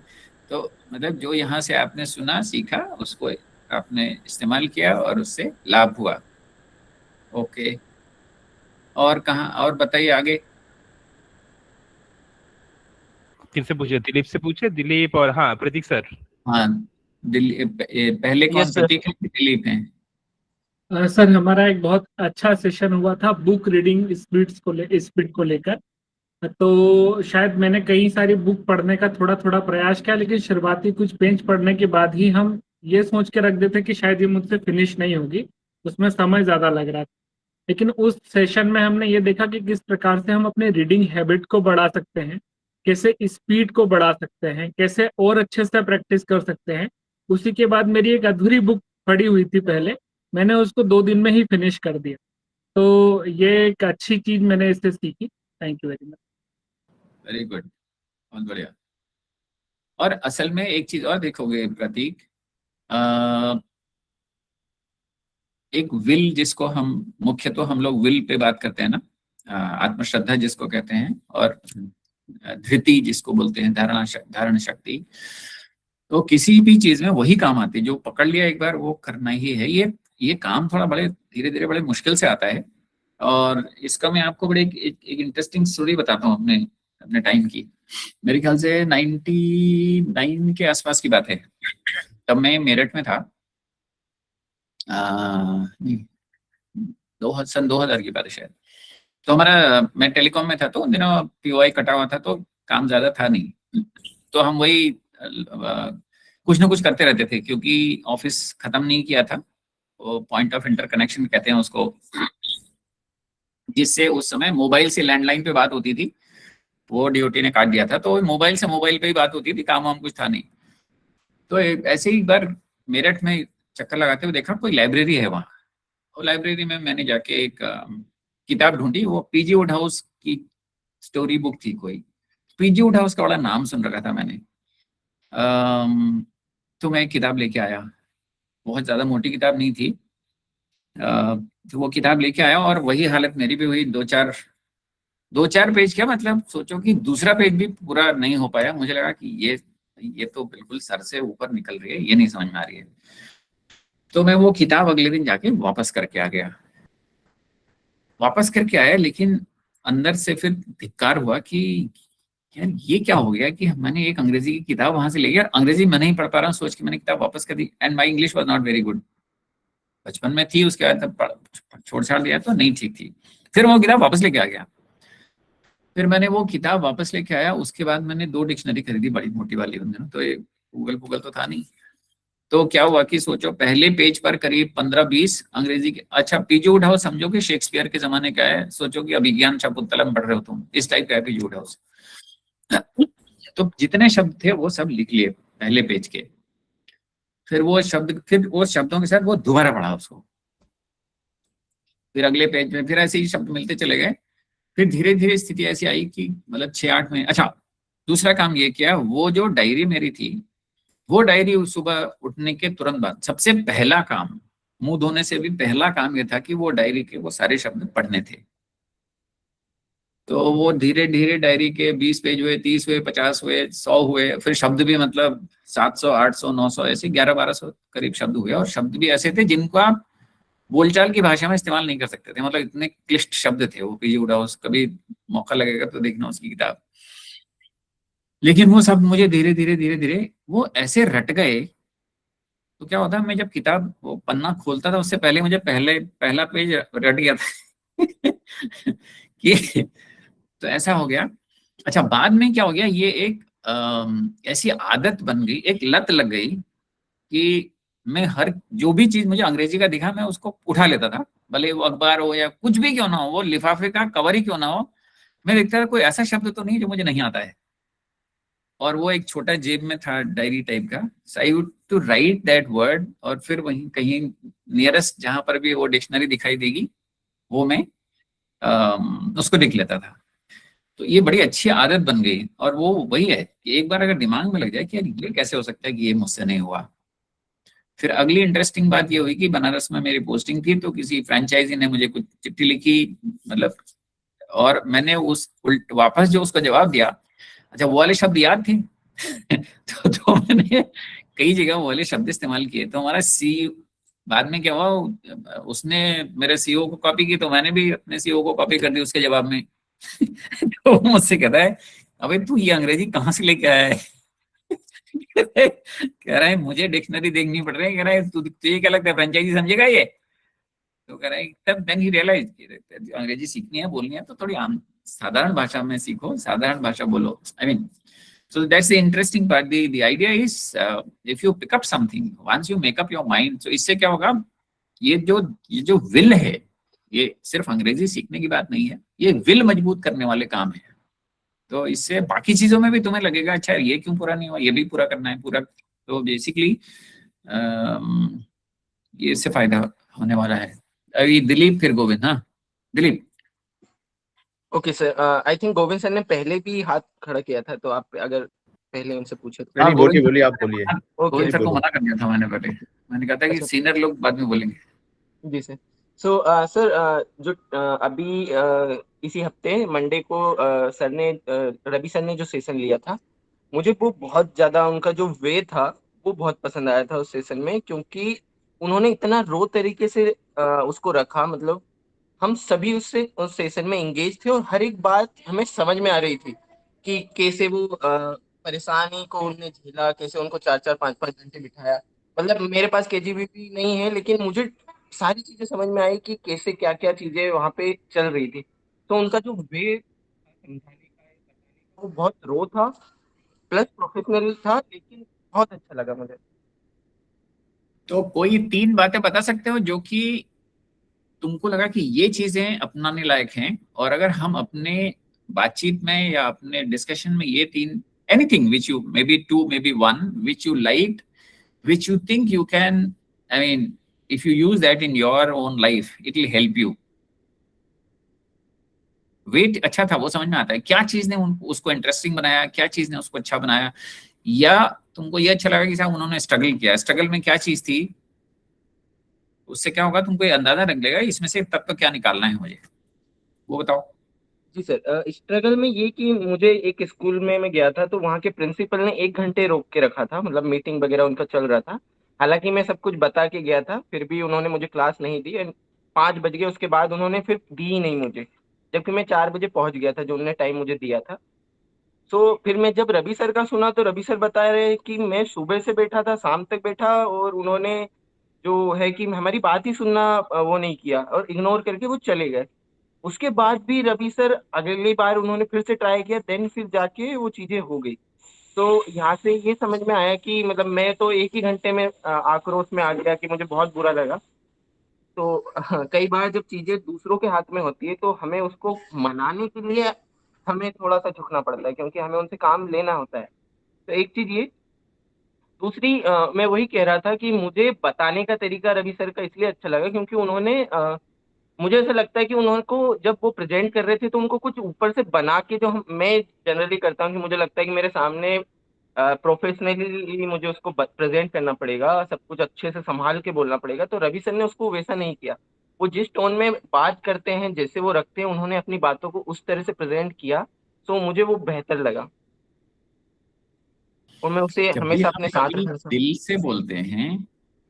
तो मतलब जो यहाँ से आपने सुना सीखा उसको आपने इस्तेमाल किया और उससे लाभ हुआ। ओके, और कहाँ, और बताइए आगे। किनसे पूछे? दिलीप से पूछे, दिलीप और हाँ प्रतीक सर। हाँ दिलीप, पहले कौन? प्रतीक है कि दिलीप है? सर हमारा एक बहुत अच्छा सेशन हुआ था बुक रीडिंग स्पीड को लेकर। तो शायद मैंने कई सारी बुक पढ़ने का थोड़ा थोड़ा प्रयास किया, लेकिन शुरुआती कुछ पेज पढ़ने के बाद ही हम ये सोच के रख देते कि शायद ये मुझसे फिनिश नहीं होगी, उसमें समय ज़्यादा लग रहा था। लेकिन उस सेशन में हमने ये देखा कि किस प्रकार से हम अपने रीडिंग हैबिट को बढ़ा सकते हैं, कैसे स्पीड को बढ़ा सकते हैं, कैसे और अच्छे से प्रैक्टिस कर सकते हैं। उसी के बाद मेरी एक अधूरी बुक पड़ी हुई थी पहले, मैंने उसको 2 दिन में ही फिनिश कर दिया। तो ये एक अच्छी चीज मैंने इससे सीखी। Thank you very much. Very good, बहुत बढ़िया। और असल में एक चीज और देखोगे प्रतीक, एक विल जिसको हम मुख्य तो हम लोग विल पे बात करते हैं ना, आत्मश्रद्धा जिसको कहते हैं, और धृति जिसको बोलते हैं, धारण शक्ति। तो किसी भी चीज में वही काम आती है, जो पकड़ लिया एक बार वो करना ही है। ये काम थोड़ा बड़े धीरे धीरे बड़े मुश्किल से आता है, और इसका मैं आपको बड़े एक इंटरेस्टिंग स्टोरी बताता हूँ अपने अपने टाइम की। मेरे ख्याल से 99 के आसपास की बात है, तब मैं मेरठ में था। नहीं, सन 2000 की बात है शायद। तो हमारा, मैं टेलीकॉम में था तो उन दिनों पीओआई कटा हुआ था, तो काम ज्यादा था नहीं, तो हम वही कुछ ना कुछ करते रहते थे, क्योंकि ऑफिस खत्म नहीं किया था। वो पॉइंट ऑफ इंटरकनेक्शन कहते हैं उसको, जिससे उस समय मोबाइल से लैंडलाइन पे बात होती थी, वो डीओटी ने काट दिया था, तो मोबाइल से मोबाइल पे ही बात होती थी, काम वाम कुछ था नहीं। तो ऐसे ही एक बार मेरठ में चक्कर लगाते हुए देखा कोई लाइब्रेरी है वहाँ। वो लाइब्रेरी में मैंने जाके एक किताब ढूंढी, वो पीजी वुडहाउस की स्टोरी बुक थी कोई। पीजी वुडहाउस का बड़ा नाम सुन रखा था मैंने। तो मैं एक किताब लेके आया, बहुत ज्यादा मोटी किताब नहीं थी। तो वो किताब लेके आया और वही हालत मेरी भी हुई। दो चार पेज, क्या मतलब सोचो कि दूसरा पेज भी पूरा नहीं हो पाया। मुझे लगा कि ये तो बिल्कुल सर से ऊपर निकल रही है, ये नहीं समझ में आ रही है। तो मैं वो किताब अगले दिन जाके वापस करके आ गया। वापस करके आया, लेकिन अंदर से फिर धिक्कार हुआ कि यार ये क्या हो गया कि मैंने एक अंग्रेजी की किताब वहां से ले गया, अंग्रेजी मैं नहीं पढ़ पा रहा हूँ, सोच के मैंने किताब वापस कर दी। And my English was not very good. बचपन में थी, उसके बाद तब छोड़ छाड़ दिया तो नहीं ठीक थी। फिर वो किताब वापस लेके आ गया। फिर मैंने वो किताब वापस लेके आया। उसके बाद मैंने 2 डिक्शनरी खरीदी, बड़ी मोटी वाली उन दिनों, तो ये गूगल तो था नहीं। तो क्या हुआ कि सोचो पहले पेज पर करीब 15-20 अंग्रेजी के, अच्छा पीजी वुडहाउस समझो कि शेक्सपियर के जमाने का है, सोचो कि अभिज्ञान शकुंतलम पढ़ रहे हो तुम, इस टाइप का है पीजी वुडहाउस। तो जितने शब्द थे वो सब लिख लिए पहले पेज के। फिर वो शब्दों के साथ वो दोबारा पढ़ा उसको। फिर अगले पेज में फिर ऐसे ही शब्द मिलते चले गए। फिर धीरे धीरे स्थिति ऐसी आई कि मतलब 6-8 महीने। अच्छा, दूसरा काम ये किया, वो जो डायरी मेरी थी, वो डायरी सुबह उठने के तुरंत बाद सबसे पहला काम, मुंह धोने से भी पहला काम ये था कि वो डायरी के वो सारे शब्द पढ़ने थे। तो वो धीरे धीरे डायरी के 20 पेज हुए, 30 हुए, 50 हुए, 100 हुए। फिर शब्द भी मतलब 700, 800, 900 ऐसे 1100-1200 करीब शब्द हुए। और शब्द भी ऐसे थे जिनको आप बोलचाल की भाषा में इस्तेमाल नहीं कर सकते थे, मतलब इतने क्लिष्ट शब्द थे वो पीजी वुडहाउस। कभी मौका लगेगा तो देखना उसकी किताब। लेकिन वो सब मुझे धीरे धीरे वो ऐसे रट गए। तो क्या होता है, मैं जब किताब वो पन्ना खोलता था उससे पहले मुझे पहला पेज रट गया था कि तो ऐसा हो गया। अच्छा, बाद में क्या हो गया, ये एक ऐसी आदत बन गई, एक लत लग गई कि मैं हर जो भी चीज मुझे अंग्रेजी का दिखा मैं उसको उठा लेता था, भले वो अखबार हो या कुछ भी क्यों ना हो, वो लिफाफे का कवर ही क्यों ना हो, मैं देखता था कोई ऐसा शब्द तो नहीं जो मुझे नहीं आता है। और वो एक छोटा जेब में था डायरी टाइप का, so I used to write that word, और फिर वहीं कहीं नियरेस्ट जहां पर भी वो डिक्शनरी दिखाई देगी वो मैं उसको लिख लेता था। तो ये बड़ी अच्छी आदत बन गई। और वो वही है कि एक बार अगर दिमाग में लग जाए कि यार ये कैसे हो सकता है कि ये मुझसे नहीं हुआ। फिर अगली इंटरेस्टिंग बात ये हुई कि बनारस में मेरी पोस्टिंग थी, तो किसी फ्रेंचाइजी ने मुझे कुछ चिट्ठी लिखी, मतलब, और मैंने वापस जो उसका जवाब दिया, अच्छा वो वाले शब्द याद थे तो मैंने कई जगह वो वाले शब्द इस्तेमाल किए। तो हमारा बाद में क्या हुआ, उसने मेरे सीईओ को कॉपी की, तो मैंने भी अपने सीईओ को कॉपी कर दी उसके जवाब में तो वो मुझसे कहता है, अबे तू ये अंग्रेजी कहाँ से लेके आया है कह रहा है मुझे डिक्शनरी देखनी पड़ रही है। कह रहा है तुझे क्या लगता है फ्रेंचाइजी समझेगा ये? तो कह रहा है तब देन ही रियलाइज अंग्रेजी सीखनी है, बोलनी है तो थोड़ी आम साधारण भाषा में सीखो, साधारण भाषा बोलो। I mean, so that's the interesting part. The idea is if you pick up something, once you make up your mind, so इससे क्या होगा, ये जो विल है, ये सिर्फ अंग्रेजी सीखने की बात नहीं है, ये विल मजबूत करने वाले काम है। तो इससे बाकी चीजों में भी तुम्हें लगेगा अच्छा ये क्यों पूरा नहीं हुआ, ये भी पूरा करना है पूरा। तो बेसिकली ये इससे फायदा होने वाला है। अभी दिलीप, फिर गोविंद। हाँ Dilip. Okay sir, I think Govind sir ने पहले भी हाथ खड़ा किया था, तो आप अगर पहले उनसे पूछे तो। नहीं, बोलिए आप बोलिए। गोविंद सर को मना कर दिया था मैंने पहले, मैंने कहा था कि सीनियर लोग बाद में बोलेंगे। जी सर। सो सर, जो अभी इसी हफ्ते मंडे को सर ने रवि सर ने जो सेशन लिया था, मुझे वो बहुत ज्यादा उनका जो वे था वो बहुत पसंद आया था उस सेशन में, क्योंकि उन्होंने इतना रो तरीके से उसको रखा, मतलब हम सभी उस सेशन में एंगेज थे और हर एक बात हमें समझ में आ रही थी। कि कैसे वो परेशानी को उनने झेला, कैसे उनको 4-4 5-5 घंटे बिठाया। मतलब मेरे पास केजीबीपी नहीं है, लेकिन मुझे सारी चीजें समझ में आई कि कैसे क्या क्या चीजें वहां पे चल रही थी। तो उनका जो वे समझाने का है, बताने का, वो बहुत रो था प्लस प्रोफेशनल था, लेकिन बहुत अच्छा लगा मुझे। तो कोई 3 बातें बता सकते हो जो कि तुमको लगा कि ये चीजें अपनाने लायक हैं, और अगर हम अपने बातचीत में या अपने डिस्कशन में ये 3, anything which you may be 2 may be 1 which you like, which you think you can, I mean if you use that in your own life it will help you. Wait अच्छा था वो समझ में आता है, क्या चीज ने उसको इंटरेस्टिंग बनाया, क्या चीज ने उसको अच्छा बनाया, या तुमको ये अच्छा लगा कि साहब उन्होंने स्ट्रगल किया, स्ट्रगल में क्या चीज थी, उससे क्या होगा तुमको ये अंदाजा लग जाएगा इसमें से तत्व क्या निकालना है मुझे, वो बताओ। जी सर, स्ट्रगल में ये कि मुझे एक स्कूल में मैं गया था, तो वहाँ के प्रिंसिपल ने 1 घंटे रोक के रखा था, मतलब मीटिंग वगैरह उनका चल रहा था। हालांकि मैं सब कुछ बता के गया था, फिर भी उन्होंने मुझे क्लास नहीं दी। एंड 5 बज गए, उसके बाद उन्होंने फिर दी ही नहीं मुझे, जबकि मैं 4 बजे पहुंच गया था जो उन्होंने टाइम मुझे दिया था। तो फिर मैं जब रवि सर का सुना, तो रवि सर बता रहे हैं कि मैं सुबह से बैठा था, शाम तक बैठा, और उन्होंने जो है कि हमारी बात ही सुनना वो नहीं किया और इग्नोर करके वो चले गए। उसके बाद भी रवि सर अगली बार उन्होंने फिर से ट्राई किया, देन फिर जाके वो चीजें हो गई। तो यहाँ से ये समझ में आया कि मतलब मैं तो 1 ही घंटे में आक्रोश में आ गया कि मुझे बहुत बुरा लगा। तो कई बार जब चीजें दूसरों के हाथ में होती है, तो हमें उसको मनाने के लिए हमें थोड़ा सा झुकना पड़ता है, क्योंकि हमें उनसे काम लेना होता है। तो एक चीज ये। दूसरी मैं वही कह रहा था कि मुझे बताने का तरीका रवि सर का इसलिए अच्छा लगा, क्योंकि उन्होंने मुझे ऐसा लगता है कि उनको जब वो प्रेजेंट कर रहे थे, तो उनको कुछ ऊपर से बना के, जो मैं जनरली करता हूँ कि मुझे लगता है कि मेरे सामने प्रोफेशनली मुझे उसको प्रेजेंट करना पड़ेगा, सब कुछ अच्छे से संभाल के बोलना पड़ेगा। तो रवि सर ने उसको वैसा नहीं किया। वो जिस टोन में बात करते हैं, जैसे वो रखते हैं, उन्होंने अपनी बातों को उस तरह से प्रेजेंट किया। तो मुझे वो बेहतर लगा, और मैं उसे जब भी हमेशा हम अपने साथ कभी रखना। दिल से बोलते हैं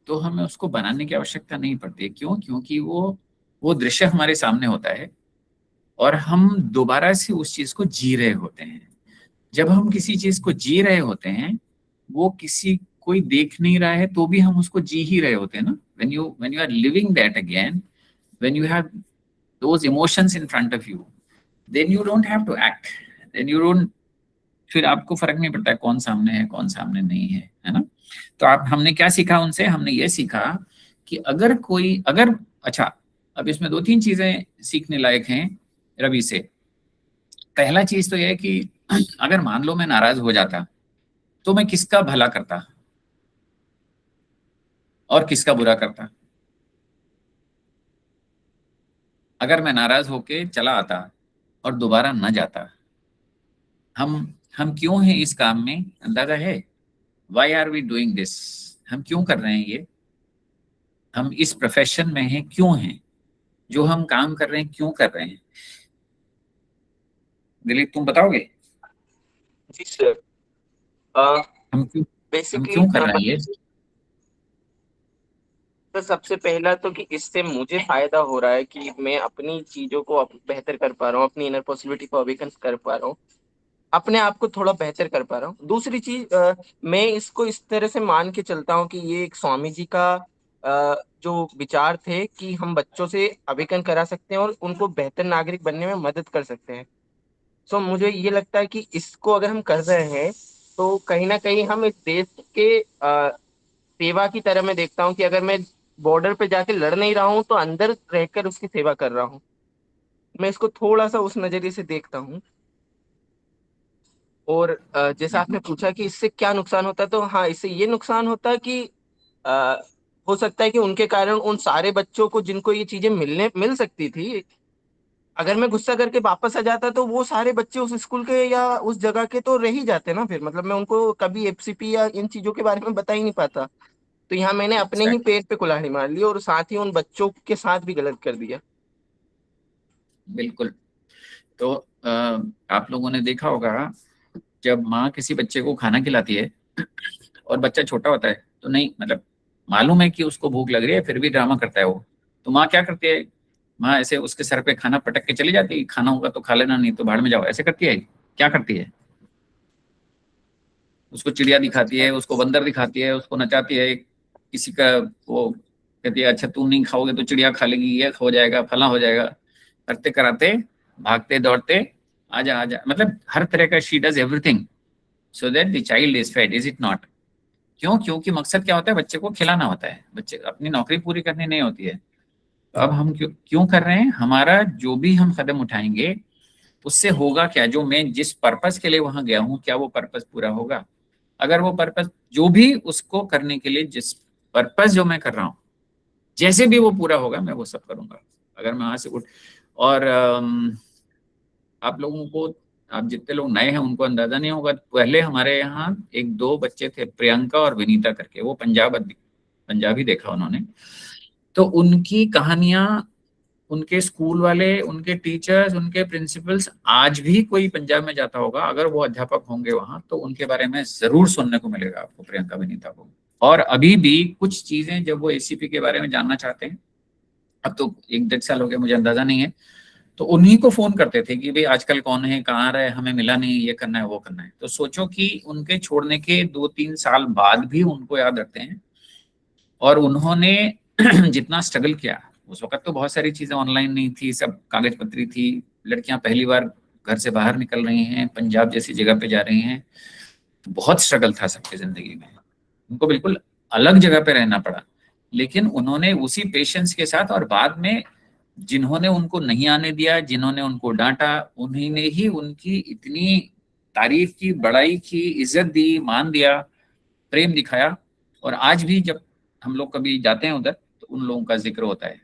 तो हमें उसको बनाने की आवश्यकता नहीं पड़ती। क्यों? क्योंकि वो दृश्य हमारे सामने होता है और हम दोबारा से उस चीज को जी रहे होते हैं। जब हम किसी चीज को जी रहे होते हैं, वो कोई देख नहीं रहा है तो भी हम उसको जी ही रहे होते हैं ना। when you are living that again, when you have those emotions in front of you, then you don't have to act, then you don't, फिर आपको फर्क नहीं पड़ता है कौन सामने है कौन सामने नहीं है ना। तो हमने क्या सीखा उनसे? हमने ये सीखा कि अगर अच्छा, अब इसमें 2-3 चीजें सीखने लायक हैं रवि से। पहला चीज तो यह है कि अगर मान लो मैं नाराज हो जाता तो मैं किसका भला करता और किसका बुरा करता। अगर मैं नाराज होके चला आता और दोबारा न जाता, हम क्यों हैं इस काम में? अंदाजा है? Why are we doing this? हम क्यों कर रहे हैं ये? हम इस प्रोफेशन में हैं क्यों हैं? जो हम काम कर रहे हैं क्यों कर रहे हैं? दिलीप तुम बताओगे? जी सर। हम बेसिकली क्यों कर रहे हैं ये? तो सबसे पहला तो कि इससे मुझे फायदा हो रहा है कि मैं अपनी चीजों को बेहतर कर पा रहा हूँ, अपनी इनर पॉसिबिलिटी को अवेकन कर पा रहा हूँ, अपने आप को थोड़ा बेहतर कर पा रहा हूँ। दूसरी चीज, मैं इसको इस तरह से मान के चलता हूँ कि ये एक स्वामी जी का जो विचार थे कि हम बच्चों से अवेकन करा सकते हैं और उनको बेहतर नागरिक बनने में मदद कर सकते हैं। सो मुझे ये लगता है कि इसको अगर हम कर रहे हैं, तो कहीं ना कहीं हम इस देश के सेवा की तरह मैं देखता हूँ कि अगर मैं बॉर्डर पे जाके लड़ नहीं रहा हूँ, तो अंदर रहकर उसकी सेवा कर रहा हूँ। मैं इसको थोड़ा सा उस नजरिए से देखता हूँ। और जैसा आपने पूछा कि इससे क्या नुकसान होता है, तो हाँ, इससे ये नुकसान होता है कि अ, हो सकता है कि उनके कारण उन सारे बच्चों को जिनको ये चीजें मिल सकती थी, अगर मैं गुस्सा करके वापस आ जाता, तो वो सारे बच्चे उस स्कूल के या उस जगह के तो रह ही जाते ना। फिर मतलब मैं उनको कभी एफसीपी या इन चीजों के बारे में बता ही नहीं पाता। तो यहाँ मैंने अपने ही पेट पे कुल्हाड़ी मार ली और साथ ही उन बच्चों के साथ भी गलत कर दिया। बिल्कुल। तो आप लोगों ने देखा होगा, जब माँ किसी बच्चे को खाना खिलाती है और बच्चा छोटा होता है, तो नहीं मतलब मालूम है कि उसको भूख लग रही है, फिर भी ड्रामा करता है वो, तो माँ क्या करती है? माँ ऐसे उसके सर पे खाना पटक के चली जाती है, खाना होगा तो खा लेना, नहीं तो भाड़ में जाओ, ऐसे करती है। क्या करती है? उसको चिड़िया दिखाती है, उसको बंदर दिखाती है, उसको नचाती है, किसी का वो कहती है अच्छा तुम नहीं खाओगे तो चिड़िया खा लेगी, ये हो जाएगा, फला हो जाएगा, करते कराते भागते दौड़ते आजा आजा, मतलब हर तरह का she does everything so that the child is fed, is it not? क्यों? क्योंकि मकसद क्या होता है, बच्चे को खिलाना होता है, बच्चे अपनी नौकरी पूरी करनी नहीं होती है। तो अब हम क्यों कर रहे हैं? हमारा जो भी हम कदम उठाएंगे उससे होगा क्या? जो मैं जिस पर्पस के लिए वहां गया हूं, क्या वो पर्पस पूरा होगा? अगर वो पर्पस जो भी उसको करने के लिए जिस पर्पस जो मैं कर रहा हूं, जैसे भी वो पूरा होगा मैं वो सब करूंगा। अगर मैं वहां से उठ और आप लोगों को, आप जितने लोग नए हैं उनको अंदाजा नहीं होगा, पहले हमारे यहाँ एक दो बच्चे थे प्रियंका और विनीता करके, वो पंजाबी देखा उन्होंने, तो उनकी कहानियां उनके स्कूल वाले, उनके टीचर्स, उनके प्रिंसिपल्स, आज भी कोई पंजाब में जाता होगा अगर वो अध्यापक होंगे वहां तो उनके बारे में जरूर सुनने को मिलेगा आपको, प्रियंका विनीता को। और अभी भी कुछ चीजें जब वो एसीपी के बारे में जानना चाहते हैं, अब तो 1-1.5 साल हो गया, मुझे अंदाजा नहीं है, तो उन्हीं को फोन करते थे कि भाई आजकल कौन है, कहाँ रहे, हमें मिला नहीं, ये करना है वो करना है। तो सोचो कि उनके छोड़ने के 2-3 साल बाद भी उनको याद रखते हैं। और उन्होंने जितना स्ट्रगल किया, उस वक्त तो बहुत सारी चीजें ऑनलाइन नहीं थी, सब कागज पत्री थी, लड़कियां पहली बार घर से बाहर निकल रही हैं, पंजाब जैसी जगह पे जा रही हैं, तो बहुत स्ट्रगल था सबकी जिंदगी में, उनको बिल्कुल अलग जगह पे रहना पड़ा। लेकिन उन्होंने उसी पेशेंस के साथ, और बाद में जिन्होंने उनको नहीं आने दिया, जिन्होंने उनको डांटा, उन्हीं ने ही उनकी इतनी तारीफ की, बड़ाई की, इज्जत दी, मान दिया, प्रेम दिखाया। और आज भी जब हम लोग कभी जाते हैं उधर तो उन लोगों का जिक्र होता है।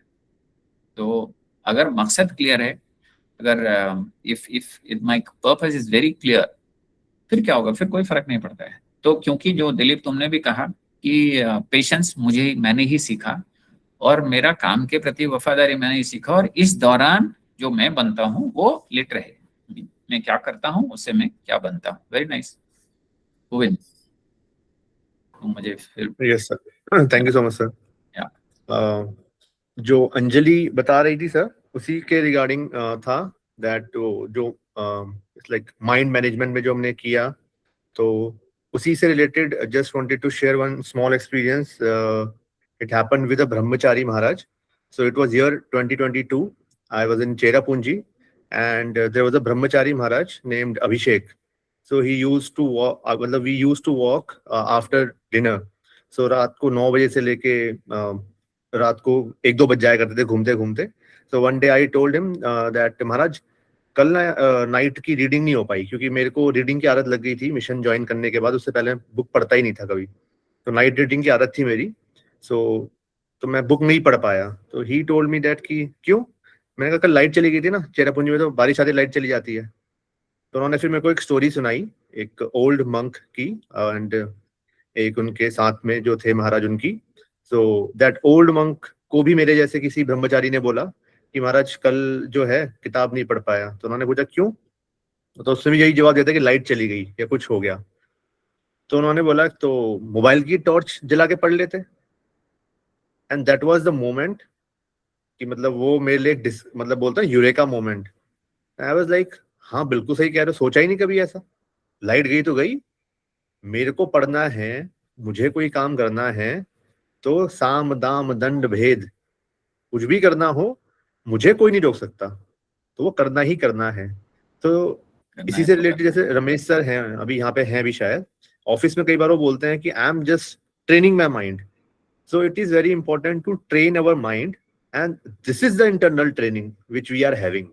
तो अगर मकसद क्लियर है, अगर if my purpose is very clear, फिर क्या होगा? फिर कोई फर्क नहीं पड़ता है। तो क्योंकि जो दिलीप तुमने भी कहा कि पेशेंस मैंने ही सीखा, और मेरा काम के प्रति वफादारी मैंने ही सीखा, और इस दौरान जो मैं बनता हूँ वो लिट रहे, मैं क्या करता हूँ उससे मैं क्या बनता हूँ। वेरी नाइस गोविंद, मुझे फिर yes sir, thank you so much sir. जो अंजलि बता रही थी सर, उसी के रिगार्डिंग था दैट जो इट्स लाइक माइंड मैनेजमेंट में जो हमने किया, तो उसी से related just wanted to share one small experience. It happened with a Brahmachari Maharaj. So it was year 2022. I was in Cherrapunji, and there was a Brahmachari Maharaj named Abhishek. So he used to walk. We used to walk after dinner. So रात को 9 बजे से लेके रात को 1-2 बज जाया करते थे घूमते घूमते. So one day I told him that Maharaj, कल ना नाइट की रीडिंग नहीं हो पाई, क्योंकि मेरे को रीडिंग की आदत लग गई थी मिशन ज्वाइन करने के बाद. उससे पहले बुक पढ़ता ही नहीं था कभी, तो नाइट रीडिंग की आदत थी मेरी. तो मैं बुक नहीं पढ़ पाया. तो ही टोल्ड मी दैट कि क्यों? मैंने कहा कल लाइट चली गई थी ना, चेरापूंजी में तो बारिश आती लाइट चली जाती है. तो उन्होंने फिर मेरे को एक स्टोरी सुनाई, एक ओल्ड मंक की, एंड एक उनके साथ में जो थे महाराज उनकी. सो दैट ओल्ड मंक को भी मेरे जैसे किसी ब्रह्मचारी ने बोला कि महाराज कल जो है किताब नहीं पढ़ पाया. तो उन्होंने पूछा क्यों? तो उसने भी यही जवाब दिया था कि लाइट चली गई या कुछ हो गया. तो उन्होंने बोला तो मोबाइल की टॉर्च जला के पढ़ लेते. And that was the moment कि मतलब वो मेरे लिए मतलब बोलता है eureka moment. I was like हाँ बिल्कुल सही कह रहे हो, सोचा ही नहीं कभी ऐसा. लाइट गई तो गई, मेरे को पढ़ना है, मुझे कोई काम करना है, तो साम दाम दंड भेद कुछ भी करना हो मुझे कोई नहीं रोक सकता, तो वो करना ही करना है. तो इसी से रिलेटेड जैसे रमेश सर हैं, अभी यहाँ पे हैं भी शायद, ऑफिस में कई बार वो बोलते हैं कि I am just training my mind. So it is very important to train our mind, and this is the internal training which we are having.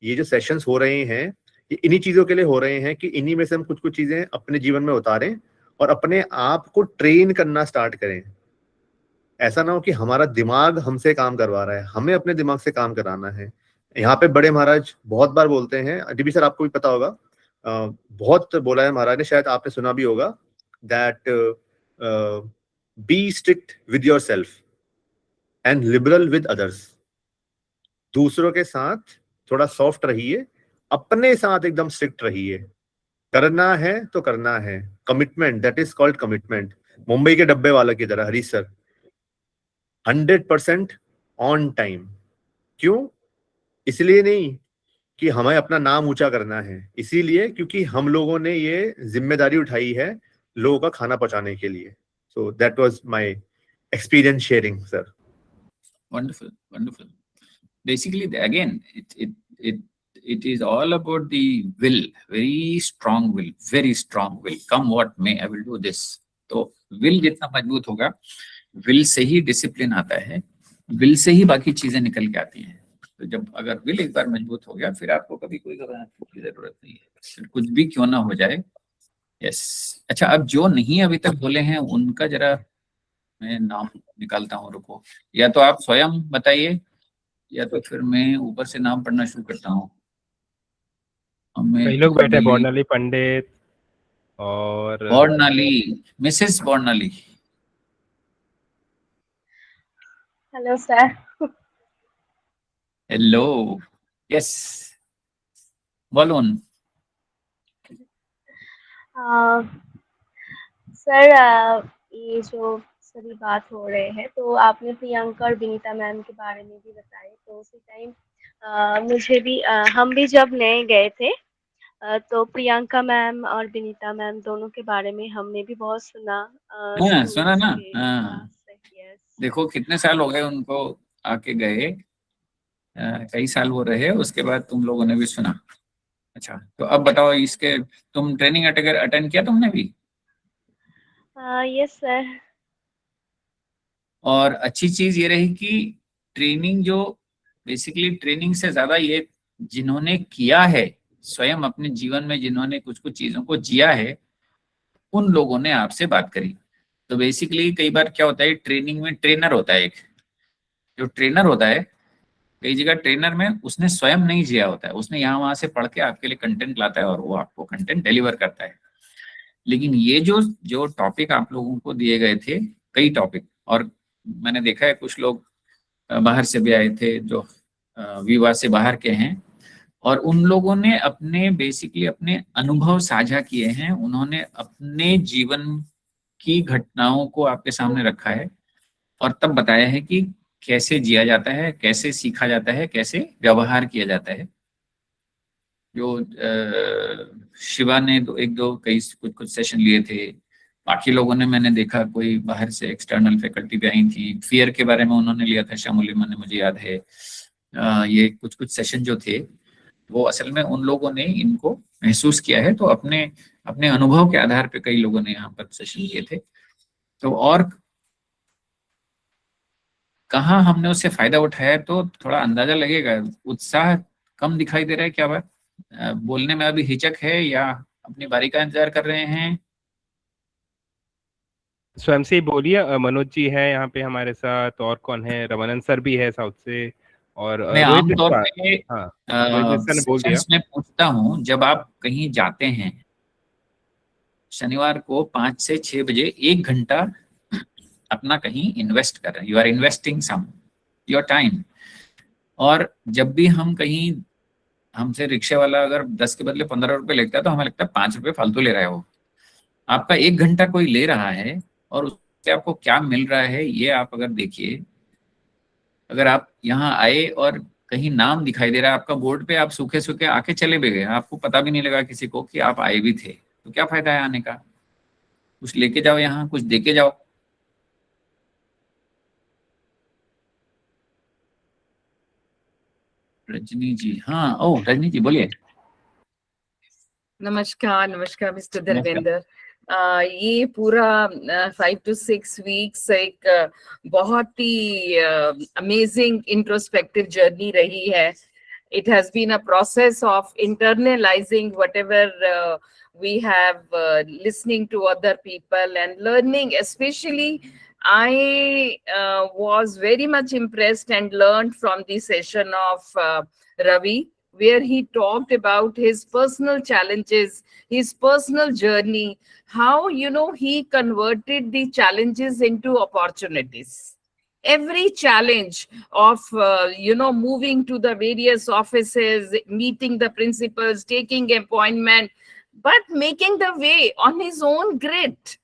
ये जो सेशंस हो रहे हैं ये इन्हीं चीजों के लिए हो रहे हैं कि इन्हीं में से हम कुछ चीजें अपने जीवन में उतारें और अपने आप को ट्रेन करना स्टार्ट करें. ऐसा ना हो कि हमारा दिमाग हमसे काम करवा रहा है, हमें अपने दिमाग से काम कराना है. यहाँ पे बड़े महाराज बहुत बार बोलते हैं, डीबी सर आपको भी पता होगा, बहुत बोला है महाराज ने, शायद आपने सुना भी होगा, that be strict with yourself and liberal with others. दूसरों के साथ थोड़ा सॉफ्ट रहिए, अपने साथ एकदम स्ट्रिक्ट रहिए. करना है तो करना है. Commitment, that is called commitment. Mumbai के डब्बे वाला की तरह हरीश सर 100% ऑन टाइम. क्यों? इसलिए नहीं कि हमें अपना नाम ऊंचा करना है, इसीलिए क्योंकि हम लोगों ने ये जिम्मेदारी उठाई है लोगों का खाना पहुंचाने के लिए. So that was my experience sharing sir. Wonderful, wonderful. Basically, again, it is all about the will, very strong will, very strong will. Come what may, I will do this. तो will जितना मजबूत होगा, will से ही discipline आता है, will से ही बाकी चीजें निकल के आती हैं. तो जब अगर will एक बार मजबूत हो गया, फिर आपको कभी कोई घबराने की जरूरत नहीं है, फिर कुछ भी क्यों ना हो जाए. यस. अच्छा, अब जो नहीं अभी तक बोले हैं उनका जरा मैं नाम निकालता हूँ, रुको. या तो आप स्वयं बताइए या तो फिर मैं ऊपर से नाम पढ़ना शुरू करता हूँ. कई लोग बैठे, बॉर्नाली पंडित और Bornali, Mrs Bornali. Hello sir. Hello. Yes, बोलून. सर, ये जो सभी बात हो रहे हैं, तो आपने प्रियंका और विनीता मैम के बारे में भी बताए, तो उसी टाइम मुझे भी हम भी जब नए गए थे तो प्रियंका मैम और विनीता मैम दोनों के बारे में हमने भी बहुत सुना. हाँ, सुना ना. हाँ, देखो कितने साल हो गए उनको आके गए, कई साल वो रहे, उसके बाद तुम लोगों ने भी सुना. अच्छा, तो अब बताओ, इसके तुम ट्रेनिंग अटेंड किया तुमने भी? Yes sir. और अच्छी चीज ये रही कि ट्रेनिंग जो बेसिकली ट्रेनिंग से ज्यादा ये जिन्होंने किया है स्वयं अपने जीवन में, जिन्होंने कुछ कुछ चीजों को जिया है, उन लोगों ने आपसे बात करी. तो बेसिकली कई बार क्या होता है, ट्रेनिंग में ट्रेनर होता है, एक जो ट्रेनर होता है, कई जगह ट्रेनर में उसने स्वयं नहीं जिया होता है, उसने यहाँ वहां से पढ़ के आपके लिए कंटेंट लाता है और वो आपको कंटेंट डिलीवर करता है. लेकिन ये जो टॉपिक आप लोगों को दिए गए थे, कई टॉपिक, और मैंने देखा है कुछ लोग बाहर से भी आए थे जो विवाह से बाहर के हैं, और उन लोगों ने अपने बेसिकली अपने अनुभव साझा किए हैं. उन्होंने अपने जीवन की घटनाओं को आपके सामने रखा है और तब बताया है कि कैसे जिया जाता है, कैसे सीखा जाता है, कैसे व्यवहार किया जाता है. जो शिवा ने कुछ सेशन लिए थे, बाकी लोगों ने मैंने देखा कोई बाहर से एक्सटर्नल फैकल्टी भी आई थी. फियर के बारे में उन्होंने लिया था, शामुलिमा ने, मुझे याद है. ये कुछ सेशन जो थे वो असल में उन लोगों ने इनको महसूस किया है, तो अपने अनुभव के आधार पे कई लोगों ने यहाँ पर सेशन लिए थे. तो और कहाँ हमने उससे फायदा उठाया तो थोड़ा अंदाजा लगेगा. उत्साह कम दिखाई दे रहा है, क्या बात? बोलने में अभी हिचक है या अपनी बारी का इंतजार कर रहे हैं? स्वयं से ही बोलिए. मनोज जी है यहाँ पे हमारे साथ, और कौन है? रमानंद सर भी है साउथ से, और मैं आमतौर पे बोल दिया. मैं पूछता हूँ, जब आप कहीं जाते हैं शनिवार को 5 से 6 बजे 1 घंटा अपना कहीं इन्वेस्ट कर रहे हैं, you are investing some your time. और जब भी हम कहीं, हमसे रिक्शे वाला अगर 10 के बदले 15 रुपए लेता है तो हमें लगता है 5 रुपए फालतू ले रहा है. वो आपका 1 घंटा कोई ले रहा है और उससे आपको क्या मिल रहा है, ये आप अगर देखिए. अगर आप यहाँ आए और कहीं नाम दिखाई दे रहा है आपका बोर्ड पे, आप सूखे सूखे आके चले भी गए, आपको पता भी नहीं लगा किसी को कि आप आए भी थे, तो क्या फायदा है आने का? कुछ लेके जाओ, यहाँ कुछ देके जाओ. रजनी जी, हाँ, ओ रजनी जी बोलिए. नमस्कार मिस्टर धर्मेंद्र. ये पूरा 5 to 6 weeks एक बहुत ही अमेजिंग इंट्रोस्पेक्टिव जर्नी रही है. It has been a process of internalizing whatever we have listening to other people and learning. Especially, I was very much impressed and learned from the session of Ravi, where he talked about his personal challenges, his personal journey, how, he converted the challenges into opportunities. Every challenge of, moving to the various offices, meeting the principals, taking appointment, but making the way on his own grit,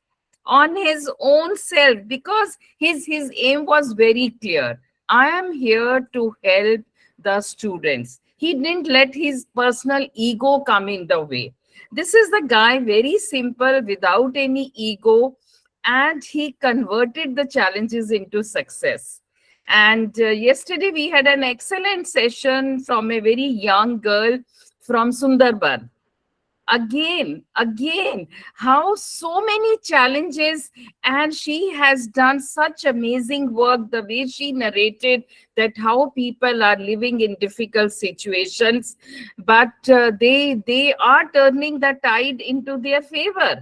on his own self, because his aim was very clear. I am here to help the students. He didn't let his personal ego come in the way. This is the guy, very simple, without any ego, and he converted the challenges into success. And yesterday we had an excellent session from a very young girl from Sundarban. Again, how so many challenges, and she has done such amazing work. The way she narrated that how people are living in difficult situations, but they are turning the tide into their favor.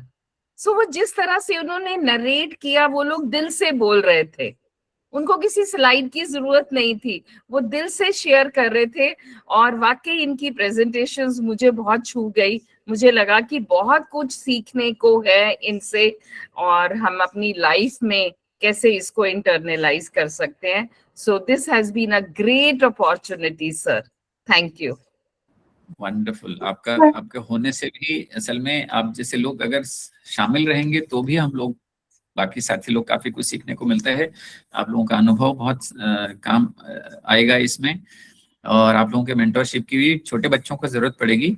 So वो जिस तरह से उन्होंने narrate किया, वो लोग दिल से बोल रहे थे, उनको किसी स्लाइड की जरूरत नहीं थी, वो दिल से शेयर कर रहे थे, और वाकई इनकी प्रेजेंटेशंस मुझे बहुत छू गई. मुझे लगा कि बहुत कुछ सीखने को है इनसे, और हम अपनी लाइफ में कैसे इसको इंटरनलाइज कर सकते हैं. So this has been a great opportunity sir. Thank you. Wonderful. आपके होने से भी असल में आप जैसे लोग अगर शामिल रहेंगे तो भी हम लोग, बाकी साथी लोग, काफी कुछ सीखने को मिलता है. आप लोगों का अनुभव बहुत काम आएगा इसमें, और आप लोगों के मेंटरशिप की भी छोटे बच्चों को जरूरत पड़ेगी.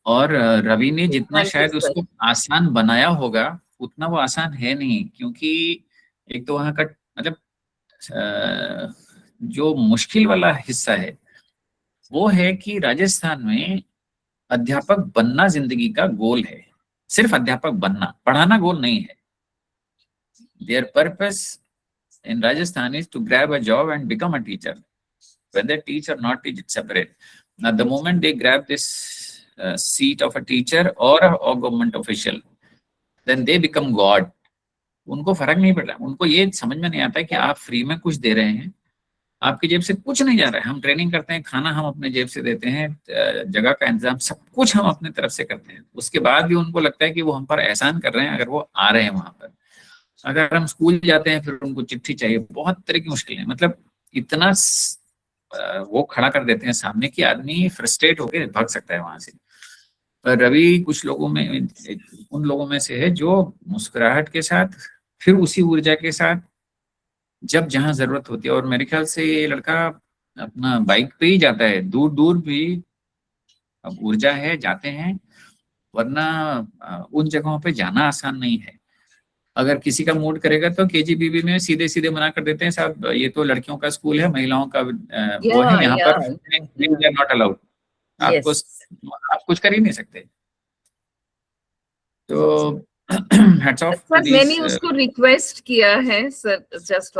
और रवि ने जितना शायद उसको आसान बनाया होगा उतना वो आसान है नहीं, क्योंकि एक तो वहाँ का मतलब जो मुश्किल वाला हिस्सा है वो है कि राजस्थान में अध्यापक बनना जिंदगी का गोल है. सिर्फ अध्यापक बनना, पढ़ाना गोल नहीं है. Their purpose in Rajasthan is to grab a job and become a teacher. Whether teach or not teach, it's separate. Now, the moment they grab this seat of a teacher or a government official, then they become God. उनको फर्क नहीं पड़ रहा. उनको ये समझ में नहीं आता है कि आप फ्री में कुछ दे रहे हैं, आपकी जेब से कुछ नहीं जा रहा है. हम ट्रेनिंग करते हैं, खाना हम अपने जेब से देते हैं, जगह का इंतजाम सब कुछ हम अपने तरफ से करते हैं. उसके बाद भी उनको लगता है कि वो हम पर एहसान कर रहे हैं अगर वो आ रहे हैं वहां पर. अगर हम स्कूल जाते हैं फिर उनको चिट्ठी चाहिए, बहुत तरह की मुश्किलें, मतलब इतना वो खड़ा कर देते हैं सामने कि आदमी फ्रस्ट्रेट होकर भाग सकता है वहां से. पर रवि कुछ लोगों में, उन लोगों में से है जो मुस्कुराहट के साथ, फिर उसी ऊर्जा के साथ जब जहां जरूरत होती है. और मेरे ख्याल से ये लड़का अपना बाइक पे ही जाता है, दूर दूर भी. अब ऊर्जा है, जाते हैं, वरना उन जगहों पे जाना आसान नहीं है. अगर किसी का मूड करेगा तो केजीबीवी में सीधे सीधे मना कर देते हैं, साहब ये तो लड़कियों का स्कूल है, महिलाओं का वो है, यहाँ पर नॉट अलाउड. आपको आप कुछ कर ही नहीं सकते. तो हैट्स ऑफ. सर मैंने उसको रिक्वेस्ट किया है सर, जस्ट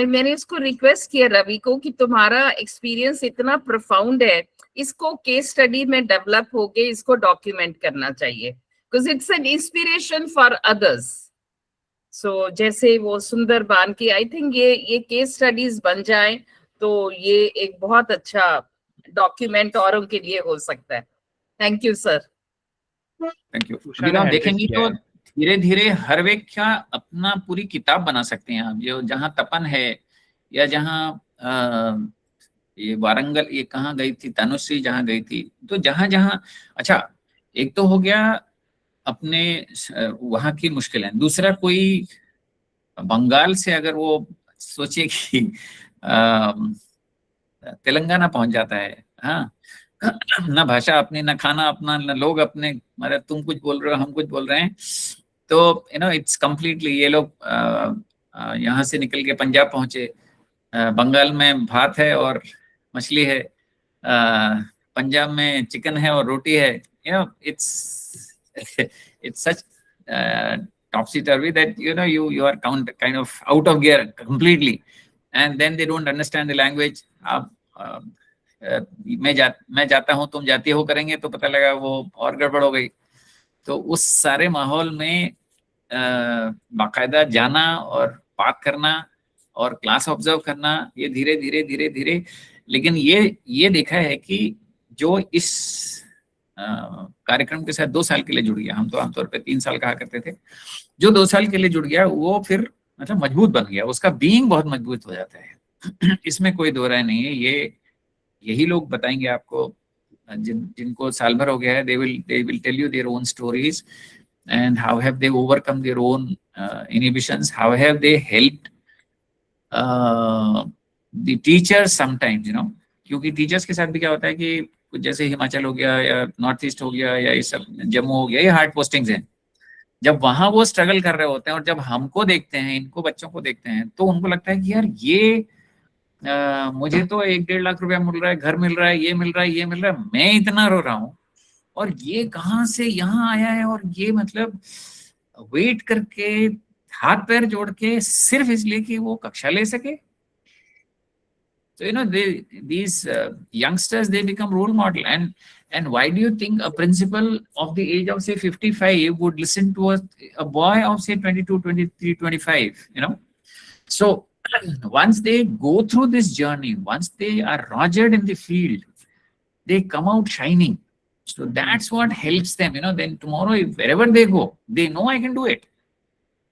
मैंने उसको रिक्वेस्ट किया रवि को कि तुम्हारा एक्सपीरियंस इतना प्रोफाउंड है, इसको केस स्टडी में डेवलप होके इसको डॉक्यूमेंट करना चाहिए, because it's an inspiration for others. So जैसे वो सुंदरबान की, आई थिंक ये केस स्टडीज बन जाए तो ये एक बहुत अच्छा डॉक्यूमेंट औरों के लिए हो सकता है. Thank you sir. Thank you. आप देखेंगे तो धीरे धीरे हर व्यक्ति अपना पूरी किताब बना सकते हैं आप. जो जहाँ तपन है, या जहाँ ये वारंगल, ये कहाँ गई थी तनुश्री, जहाँ गई थी, तो जहाँ जहाँ, अच्छा एक तो हो गया अपने वहाँ की मुश्किलें. दूसरा, कोई बंगाल से अगर वो सोचे कि तेलंगाना पहुंच जाता है, हाँ, ना भाषा अपनी, ना खाना अपना, ना लोग अपने, मतलब तुम कुछ बोल रहे हो, हम कुछ बोल रहे हैं, तो इट्स कम्प्लीटली. ये लोग यहाँ से निकल के पंजाब पहुंचे, बंगाल में भात है और मछली है, पंजाब में चिकन है और रोटी है. It's such topsy-turvy that you are kind of out of gear completely, and then they don't understand the language. आप मैं जाता हूँ, तुम जाती हो करेंगे तो पता लगा वो और गड़बड़ हो गई. तो उस सारे माहौल में बाकायदा जाना और बात करना और क्लास ऑब्जर्व करना, ये धीरे धीरे धीरे धीरे. लेकिन ये देखा है कि जो इस कार्यक्रम के साथ 2 साल के लिए जुड़ गया, हम तो आमतौर पे 3 साल कहा करते थे, जो 2 साल के लिए जुड़ गया वो फिर मतलब मजबूत बन गया, उसका बीइंग बहुत मजबूत हो जाता है. इसमें कोई दो राय नहीं है. यही लोग बताएंगे आपको जिनको साल भर हो गया है. they will tell you their own stories and how have they overcome their own inhibitions, how have they helped the teachers sometimes, क्योंकि टीचर्स के साथ भी क्या होता है कि कुछ जैसे हिमाचल हो गया या नॉर्थ ईस्ट हो गया या ये सब जम्मू हो गया, ये हार्ड पोस्टिंग्स हैं। जब वहां वो स्ट्रगल कर रहे होते हैं और जब हमको देखते हैं, इनको बच्चों को देखते हैं, तो उनको लगता है कि यार ये मुझे तो 1-1.5 लाख रुपया मिल रहा है, घर मिल रहा है, ये मिल रहा है, ये मिल रहा है, मैं इतना रो रहा हूँ और ये कहाँ से यहाँ आया है। और ये मतलब वेट करके हाथ पैर जोड़ के सिर्फ इसलिए कि वो कक्षा ले सके। So these youngsters, they become role model. And why do you think a principal of the age of say 55 would listen to a boy of say 22, 23, 25? So once they go through this journey, once they are rogered in the field, they come out shining. So that's what helps them. Then tomorrow, wherever they go, they know I can do it.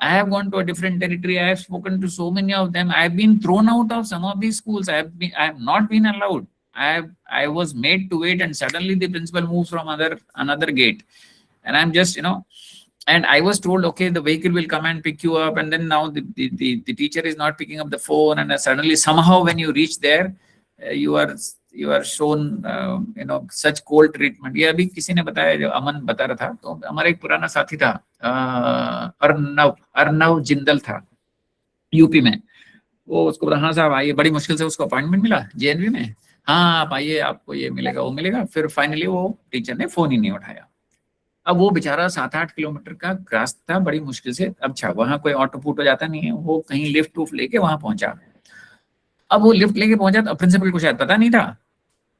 I have gone to a different territory. I have spoken to so many of them. I have been thrown out of some of these schools. I have not been allowed. I was made to wait, and suddenly the principal moves from another gate, and I'm just and I was told, okay, the vehicle will come and pick you up, and then now the teacher is not picking up the phone, and suddenly somehow when you reach there, you are shown such cold treatment. ये अभी किसी ने बताया, जो अमन बता रहा था, तो हमारा एक पुराना साथी था, अर्नव जिंदल था यूपी में। वो उसको बोला, हाँ साहब आइए, बड़ी मुश्किल से उसको अपॉइंटमेंट मिला जेएनवी में, हाँ आप आइए, आपको ये मिलेगा वो मिलेगा। फिर फाइनली वो टीचर ने फोन ही नहीं उठाया। अब वो बेचारा 7-8 किलोमीटर का रास्ता बड़ी मुश्किल से, अच्छा वहां कोई ऑटो फूट हो जाता नहीं है, वो कहीं लिफ्ट उफ लेके वहां पहुंचा। अब वो लिफ्ट लेके पहुंचा तो प्रिंसिपल को शायद पता नहीं था,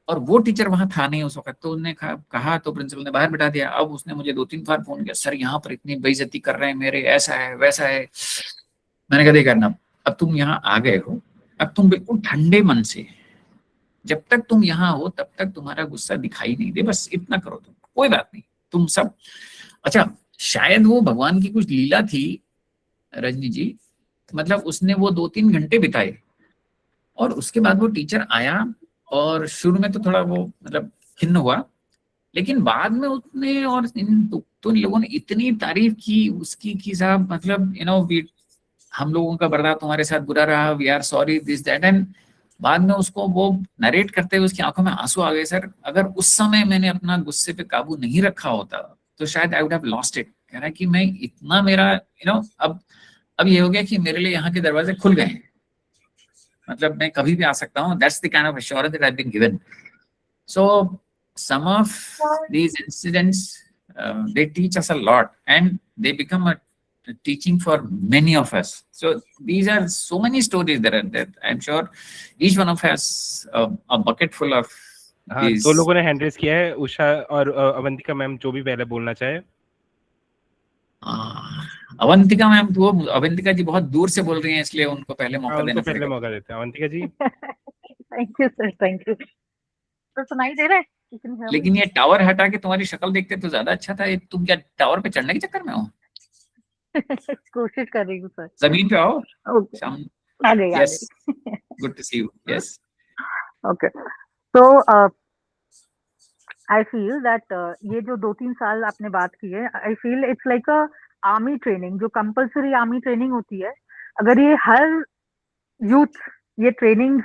और वो टीचर वहां था नहीं उस वक्त, तो उन्होंने कहा तो प्रिंसिपल ने बाहर बिठा दिया। अब उसने मुझे 2-3 बार फोन किया, सर यहाँ पर इतनी बेइज्जती कर रहे हैं मेरे, ऐसा है वैसा है। मैंने कहा देखा ना, अब तुम यहाँ आ गए हो, अब तुम बिल्कुल ठंडे मन से, जब तक तुम यहाँ हो तब तक तुम्हारा गुस्सा दिखाई नहीं दे, बस इतना करो, तुम कोई बात नहीं, तुम सब। अच्छा, शायद वो भगवान की कुछ लीला थी रजनी जी, मतलब उसने वो 2-3 घंटे बिताए और उसके बाद वो टीचर आया, और शुरू में तो थोड़ा वो मतलब खिन्न हुआ, लेकिन बाद में उसने और इन लोगों ने इतनी तारीफ की उसकी कि साहब मतलब हम लोगों का बर्ताव तुम्हारे साथ बुरा रहा, we are sorry this that. And बाद में उसको वो नरेट करते हुए उसकी आंखों में आंसू आ गए, सर अगर उस समय मैंने अपना गुस्से पे काबू नहीं रखा होता तो शायद I would have lost it. कह रहा है कि मैं इतना मेरा अब ये हो गया कि मेरे लिए यहाँ के दरवाजे खुल गए हैं, मतलब मैं कभी भी आ सकता हूँ। That's the kind of assurance that I've been given. So some of these incidents, they teach us a lot, and they become a teaching for many of us. So these are so many stories that I'm sure each one of us a bucket full of. हाँ, 2 लोगों ने hand raise किया है, उषा और Avantika ma'am, जो भी पहले बोलना चाहे। अवंतिका मैम, तो अवंतिका जी बहुत दूर से बोल रही हैं, इसलिए उनको पहले मौका देना पहले पड़ेगा। मौका देते हैं Avantika ji. Thank you sir, thank you. तो सुनाई दे रहा है? लेकिन ये टावर हटा के तुम्हारी शक्ल देखते तो ज्यादा अच्छा था। तुम क्या टावर पे चढ़ने के चक्कर में हो? कोशिश कर रही हूँ सर। जमीन पे आओ। ओके, आ गई। Yes, good to see you. Yes, okay. तो आई फील दैट ये जो 2-3 साल आपने बात की है, I feel it's like a army training, जो कंपल्सरी आर्मी ट्रेनिंग होती है। अगर ये हर यूथ ये ट्रेनिंग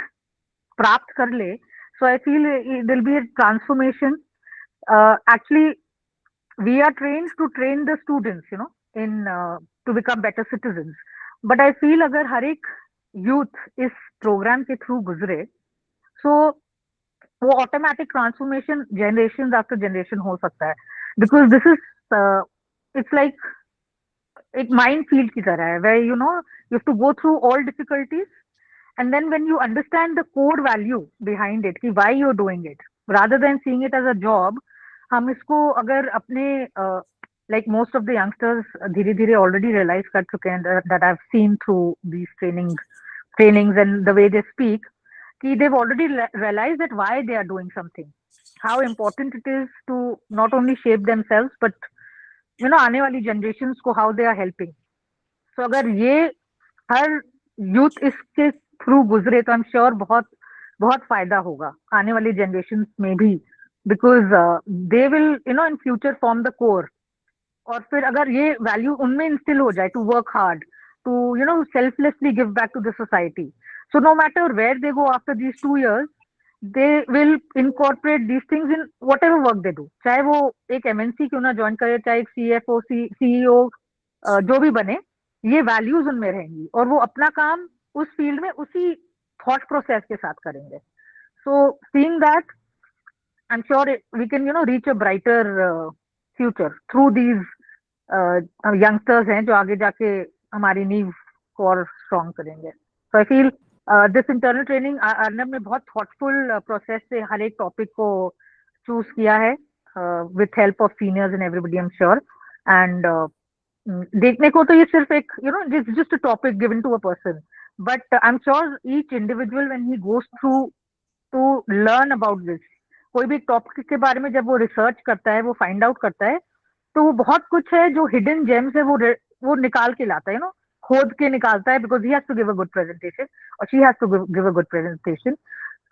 प्राप्त कर ले, so I feel it will be a transformation. Actually we are trained to train the students into become better citizens, but I feel अगर हर एक यूथ इस प्रोग्राम के थ्रू गुजरे, सो वो automatic transformation generation after generation हो सकता है। Because this is it's like एक माइंड फील्ड की तरह है, where you have to go through all difficulties, and then when you understand the core value behind it, कि why you're doing it, rather than seeing it as a job, हम इसको अगर अपने like most of the youngsters धीरे धीरे already realize कर चुके हैं, that I've seen through these trainings and the way they speak, कि they've already realized that why they are doing something, how important it is to not only shape themselves but आने वाली generations को how they are helping. सो अगर ये हर youth इसके through गुजरे तो आई am sure बहुत बहुत फायदा होगा आने वाली जनरेशन्स में भी, because they will in future form the core. और फिर अगर ये वैल्यू उनमें इंस्टिल हो जाए to work hard, to selflessly give back to the society, so no matter where they go after these 2 years, they will incorporate these things in whatever work they do, चाहे वो एक MNC क्यों ना join करे, चाहे एक CFO CEO जो भी बने, ये वैल्यूज उनमें रहेंगी और वो अपना काम उस फील्ड में उसी थॉट प्रोसेस के साथ करेंगे. So seeing that, I am sure we can reach a brighter future through these youngsters हैं जो आगे जाके हमारी नींव को और स्ट्रॉन्ग करेंगे. So I feel this internal training, Arnab ने बहुत थॉटफुल प्रोसेस से हर एक टॉपिक को चूज किया है with help of seniors and everybody, I am sure. And देखने को तो ये सिर्फ एक just a topic given to a person, but I am sure each individual when he goes through to learn about this, कोई भी topic के बारे में जब वो रिसर्च करता है, वो फाइंड आउट करता है, तो वो बहुत कुछ है जो हिडन जेम्स है वो निकाल के लाता है, खोद के निकालता है, because he has to give a good presentation और she has to give a good presentation.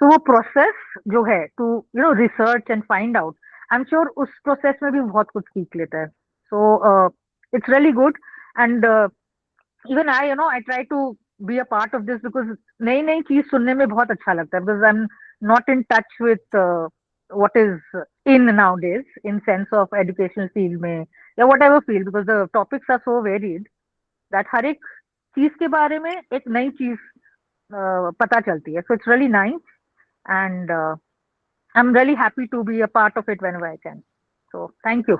तो वो प्रोसेस जो है to research and find out, I am sure उस प्रोसेस में भी बहुत कुछ सीख लेता है. So it's really good and even I try to be a part of this because नई नई चीज सुनने में बहुत अच्छा लगता है, because I am not in touch with what is in nowadays in sense of educational field में या whatever field, because the topics are so varied that हर एक चीज के बारे में एक नई चीज पता चलती है. So it's really nice and I'm really happy to be a part of it whenever I can. So thank you.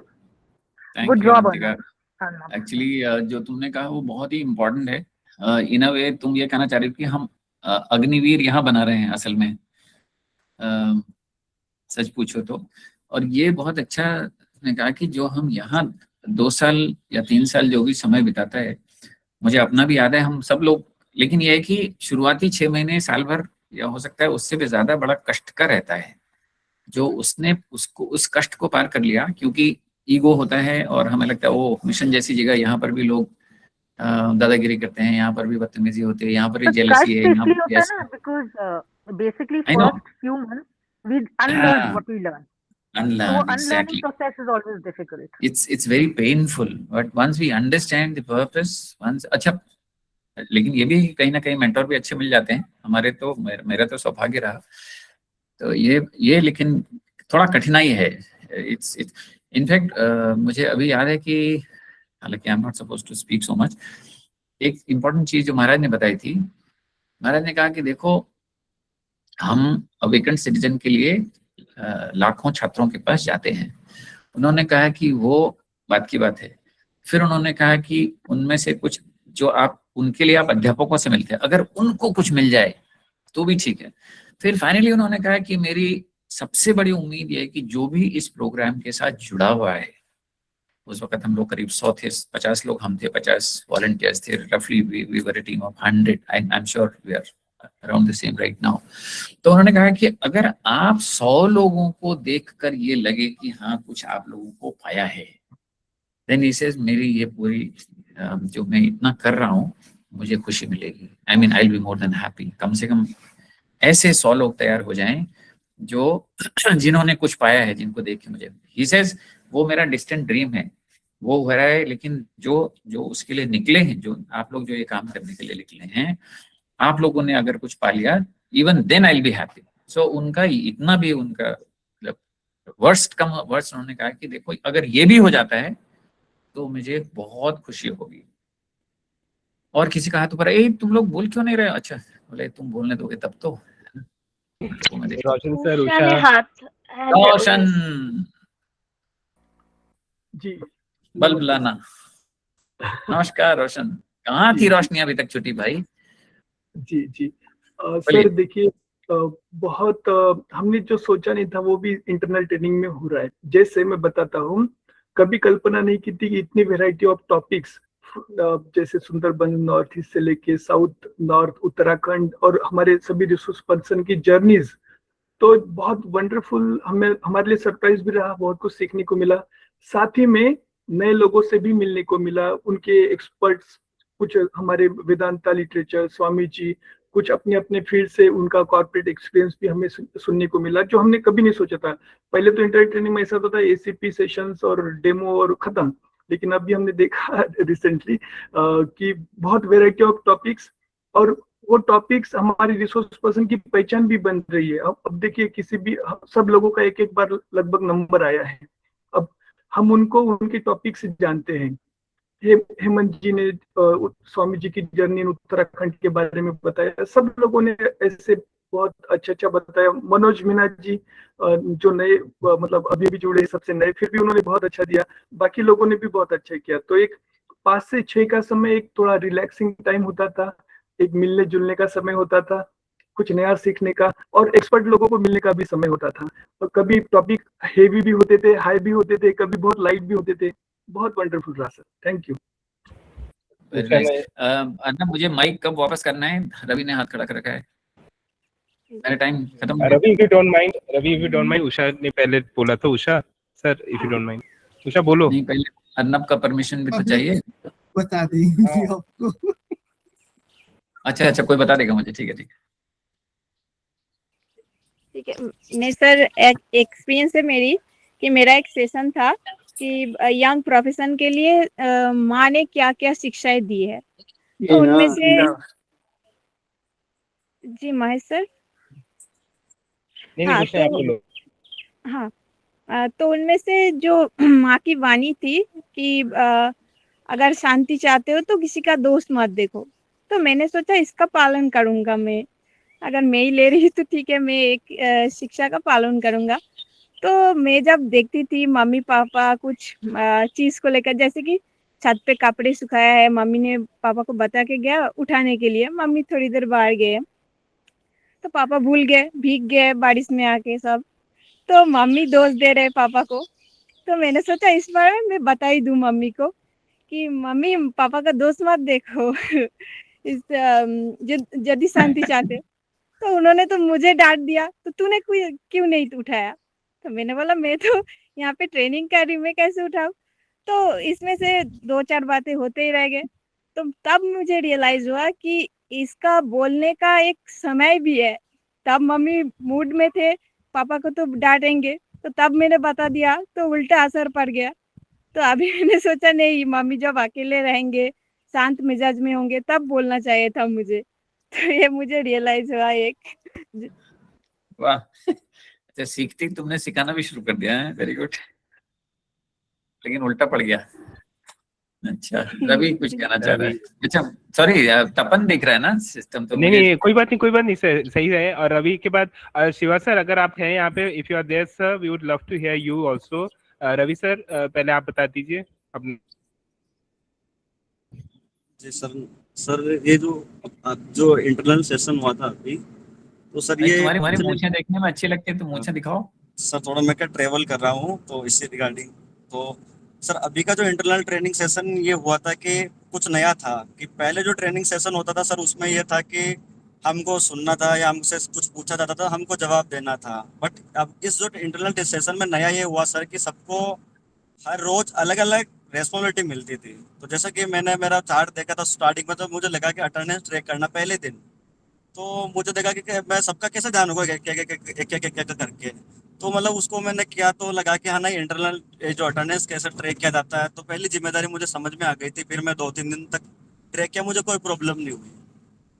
Good job on that. Actually जो तुमने कहा वो बहुत ही इम्पोर्टेंट है. इन अ वे तुम ये कहना चाह रहे हो कि हम अग्निवीर यहाँ बना रहे हैं असल में, सच पूछो तो. और ये बहुत अच्छा ने कहा कि जो हम यहाँ 2 साल या 3 साल जो भी समय बिताता है, मुझे अपना भी याद है, हम सब लोग, लेकिन ये है कि शुरुआती 6 महीने साल भर या हो सकता है उससे भी ज्यादा बड़ा कष्ट का रहता है. जो उसने उसको उस कष्ट को पार कर लिया, क्योंकि ईगो होता है और हमें लगता है वो मिशन जैसी जगह, यहाँ पर भी लोग दादागिरी करते हैं, यहाँ पर भी बदतमीजी होती है, यहाँ पर भी जेलसी है, यहाँ पर because basically first few months we unlearn what we learn. Unlearn, so exactly. Unlearning process is always difficult. It's very painful, but once we understand the purpose, अच्छा, लेकिन ये भी कहीं ना कहीं मेंटोर भी अच्छे मिल जाते हैं हमारे. तो मेरा तो सौभाग्य रहा. तो ये लेकिन थोड़ा कठिनाई है. इट्स इनफैक्ट मुझे अभी याद है कि, हालांकि I am not suppose to speak so much, एक इम्पोर्टेंट चीज जो महाराज ने बताई थी, महाराज ने कहा कि देखो हम अवेकेंड सिटीजन के लिए लाखों छात्रों के पास जाते हैं. उन्होंने कहा कि वो बात की बात है. फिर उन्होंने कहा कि उनमें से कुछ जो आप उनके लिए आप अध्यापकों से मिलते हैं, अगर उनको कुछ मिल जाए तो भी ठीक है. फिर फाइनली उन्होंने कहा कि मेरी सबसे बड़ी उम्मीद ये है कि जो भी इस प्रोग्राम के साथ जुड़ा हुआ है, उस वक्त हम लोग करीब 100 थे, 50 लोग हम थे, 50 वॉलंटियर्स थे, रफली we were a team of 100. I am sure we are around the same right now. तो उन्होंने कहा कि अगर आप 100 लोगों को देखकर ये लगे कि हाँ कुछ आप लोगों को पाया है, देन ही सेज मेरी ये पूरी जो मैं इतना कर रहा हूँ मुझे खुशी मिलेगी. I mean I will be more than happy. कम से कम ऐसे 100 लोग तैयार हो जाएं जो जिन्होंने कुछ पाया है, जिनको देख के मुझे, ही सेज वो मेरा डिस्टेंट ड्रीम है, वो हो रहा है, लेकिन जो उसके लिए निकले हैं, जो आप लोग जो ये काम करने के लिए निकले हैं, आप लोगों ने अगर कुछ पा लिया, even then I will be happy. So उनका इतना भी उनका मतलब वर्स्ट उन्होंने कहा कि देखो अगर ये भी हो जाता है तो मुझे बहुत खुशी होगी. और किसी का हाथ ऊपर, तुम लोग बोल क्यों नहीं रहे? अच्छा, बोले तुम बोलने दोगे तब तो. रोशन सर, रोशन जी, बल्ब लाना. नमस्कार रोशन, कहाँ थी रोशनी अभी तक छुट्टी भाई? जी सर देखिए, बहुत हमने जो सोचा नहीं था वो भी इंटरनल ट्रेनिंग में हो रहा है. जैसे मैं बताता हूँ, कभी कल्पना नहीं की थी कि इतनी वैरायटी ऑफ टॉपिक्स, जैसे सुंदरबन नॉर्थ ईस्ट से लेके साउथ नॉर्थ उत्तराखंड और हमारे सभी रिसोर्स पर्सन की जर्नीज, तो बहुत वंडरफुल, हमारे लिए सरप्राइज भी रहा, बहुत कुछ सीखने को मिला. साथ ही में नए लोगों से भी मिलने को मिला, उनके एक्सपर्ट्स, कुछ हमारे वेदांता लिटरेचर, स्वामी जी, कुछ अपने अपने फील्ड से उनका कॉर्पोरेट एक्सपीरियंस भी हमें सुनने को मिला, जो हमने कभी नहीं सोचा था. पहले तो इंटरनेट ट्रेनिंग में ऐसा होता था एसीपी सेशंस और डेमो और खत्म, लेकिन अभी हमने देखा रिसेंटली कि बहुत वेराइटी ऑफ टॉपिक्स, और वो टॉपिक्स हमारी रिसोर्स पर्सन की पहचान भी बन रही है। अब देखिए किसी भी, सब लोगों का एक एक बार लगभग नंबर आया है, अब हम उनको उनके टॉपिक से जानते हैं। हेमंत जी ने स्वामी जी की जर्नी इन उत्तराखंड के बारे में बताया, सब लोगों ने ऐसे बहुत अच्छा अच्छा बताया। मनोज मीना जी जो नए मतलब अभी भी जुड़े सबसे नए, फिर भी उन्होंने बहुत अच्छा दिया, बाकी लोगों ने भी बहुत अच्छा किया। तो एक 5 से 6 का समय एक थोड़ा रिलैक्सिंग टाइम होता था, एक मिलने जुलने का समय होता था, कुछ नया सीखने का, और एक्सपर्ट लोगों को मिलने का भी समय होता था। और कभी टॉपिक हेवी भी होते थे, हाई भी होते थे, कभी बहुत लाइट भी होते थे। बहुत वंडरफुल रहा sir, thank you. Very nice. Arnab, मुझे माइक कब वापस करना है? रवि ने हाथ खड़ा कर रखा है, मेरा टाइम खत्म हो गया। Ravi if you don't mind, Usha ने पहले बोला था। Usha sir if you don't mind, Usha बोलो। नहीं, पहले अर्नब का परमिशन भी तो चाहिए। बता देंगे आपको। अच्छा, कोई बता देगा मुझे, ठीक है। ठीक है। नहीं सर, एक एक्सपीरियंस है मेरी कि मेरा एक सेशन था कि यंग प्रोफेशन के लिए माँ ने क्या क्या शिक्षाएं दी है, तो उनमें से जी महेश सर। हाँ तो हाँ, तो उनमें से जो माँ की वाणी थी कि अगर शांति चाहते हो तो किसी का दोस्त मत देखो, तो मैंने सोचा इसका पालन करूंगा मैं। अगर मैं ही ले रही तो ठीक है, मैं एक शिक्षा का पालन करूंगा। तो मैं जब देखती थी मम्मी पापा कुछ चीज को लेकर, जैसे कि छत पे कपड़े सुखाया है, मम्मी ने पापा को बता के गया उठाने के लिए, मम्मी थोड़ी देर बाहर गए तो पापा भूल गए, भीग गए बारिश में आके सब, तो मम्मी दोष दे रहे पापा को। तो मैंने सोचा इस बार मैं बता ही दूं मम्मी को कि मम्मी पापा का दोस्त मत देखो इस यदि शांति चाहते। तो उन्होंने तो मुझे डांट दिया, तो तूने क्यों नहीं उठाया? तो मैंने बोला मैं तो यहाँ पे ट्रेनिंग कर रही, मैं कैसे उठाऊं? तो इसमें से 2-4 बातें होते ही रह गए। तो तब मुझे रियलाइज हुआ कि इसका बोलने का एक समय भी है। तब मम्मी मूड में थे, पापा को तो डांटेंगे, तो तब मैंने बता दिया तो उल्टा असर पड़ गया। तो अभी मैंने सोचा नहीं, मम्मी जब अकेले रहेंगे, शांत मिजाज में होंगे, तब बोलना चाहिए था मुझे। तो ये मुझे रियलाइज हुआ एक। वाह, अच्छा, सीखती तुमने सिखाना भी शुरू कर दिया है, वेरी गुड, लेकिन उल्टा पड़ गया। अच्छा, रवि कुछ कहना चाह रहा है? अच्छा सॉरी, तपन देख रहा है ना सिस्टम, तो नहीं, कोई बात नहीं सही है। और रवि के बाद शिवा सर, अगर आप हैं यहाँ पे, if you are there sir, we would love to hear you also. Ravi sir पहले आप बता दीजिए अपने। जी सर ये जो इंटरनल सेशन हुआ था अभी, तो सर ये तुम्हारी मूंछें देखने में अच्छी लगती है, तो मूंछें दिखाओ। सर थोड़ा मैं क्या ट्रेवल कर रहा हूँ तो इससे रिगार्डिंग, तो सर अभी का जो इंटरनल ट्रेनिंग सेशन ये हुआ था कि कुछ नया था कि पहले जो ट्रेनिंग सेशन होता था सर उसमें ये था कि हमको सुनना था या हमसे कुछ पूछा जाता था, हमको जवाब देना था। बट अब इस जो इंटरनल सेशन में नया ये हुआ सर कि सबको हर रोज अलग अलग रेस्पॉन्सिबिलिटी मिलती थी। तो जैसा कि मैंने मेरा चार्ट देखा था स्टार्टिंग में, तो मुझे लगा कि अटेंडेंस ट्रैक करना पहले दिन, तो मुझे देखा कि मैं सबका कैसे जानूंगा क्या करके। तो मतलब उसको मैंने किया तो लगा कि हाँ नहीं, इंटरनल जो अटेंडेंस कैसे ट्रैक किया जाता है, तो पहली जिम्मेदारी मुझे समझ में आ गई थी। फिर मैं 2-3 दिन तक ट्रैक किया, मुझे कोई प्रॉब्लम नहीं हुई।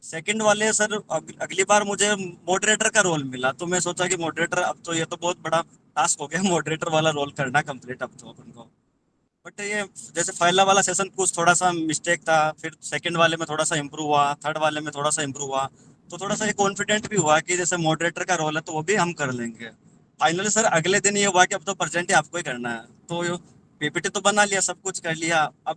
सेकंड वाले सर अगली बार मुझे मॉडरेटर का रोल मिला, तो मैं सोचा कि मॉडरेटर, अब तो ये तो बहुत बड़ा टास्क हो गया मॉडरेटर वाला रोल करना कंप्लीट अब तो अपन को। बट ये जैसे पहला वाला सेशन कुछ थोड़ा सा मिस्टेक था, फिर सेकंड वाले में थोड़ा सा इम्प्रूव हुआ, थर्ड वाले में थोड़ा सा इम्प्रूव हुआ, तो थोड़ा सा ये कॉन्फिडेंट भी हुआ कि जैसे मॉडरेटर का रोल है तो वो भी हम कर लेंगे। फाइनली सर अगले दिन ये हुआ कि अब तो प्रेजेंट ही आपको ही करना है, तो पीपीटी तो बना लिया, सब कुछ कर लिया, अब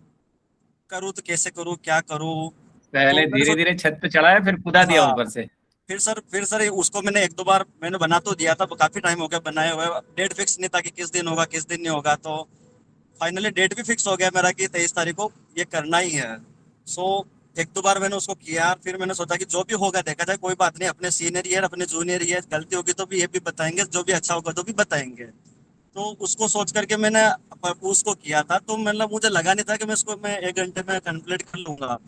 करूँ तो कैसे करूँ, क्या करूँ? पहले धीरे धीरे छत पे चढ़ाया, फिर कूदा दिया ऊपर से। फिर सर उसको मैंने 1-2 बार मैंने बना तो दिया था, काफी टाइम हो गया बनाए हुए, डेट फिक्स नहीं था कि किस दिन होगा किस दिन नहीं होगा। तो फाइनली डेट भी फिक्स हो गया मेरा कि 23 तारीख को ये करना ही है। सो 1-2 बार मैंने उसको किया, फिर मैंने सोचा कि जो भी होगा देखा जाए, कोई बात नहीं, अपने सीनियर ईयर अपने जूनियर ईयर, गलती होगी तो भी ये भी बताएंगे, जो भी अच्छा होगा तो भी बताएंगे। तो उसको सोच करके मैंने उसको किया था। तो मतलब मुझे लगा नहीं था कि मैं 1 घंटे में कंप्लीट कर लूंगा,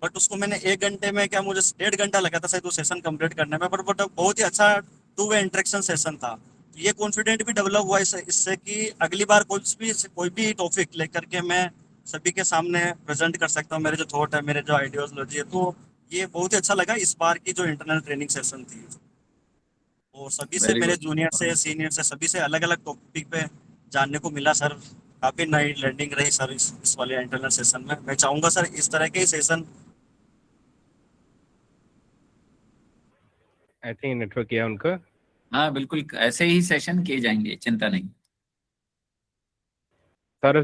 बट उसको मैंने 1 घंटे में क्या, मुझे 1.5 घंटा लगा था शायद वो सेशन कंप्लीट करने में। बट बहुत ही अच्छा 2 वे इंटरेक्शन सेशन था। ये कॉन्फिडेंट भी डेवलप हुआ इससे कि अगली बार कोई भी टॉपिक लेकर के मैं सभी के सामने प्रेजेंट कर सकता हूँ, मेरे जो थॉट है, मेरे जो आइडियोलॉजी है। तो ये बहुत ही अच्छा लगा इस बार की जो इंटरनल ट्रेनिंग सेशन थी, और सभी से Very मेरे good. जूनियर से सीनियर से सभी से अलग अलग टॉपिक पे जानने को मिला सर। काफी नई लर्निंग रही सर इस वाले इंटरनल सेशन में। मैं चाहूंगा सर इस तरह के सेशन। आई थिंक नेटवर्क किया उनका। हाँ बिल्कुल, ऐसे ही सेशन किए जाएंगे, चिंता नहीं। सर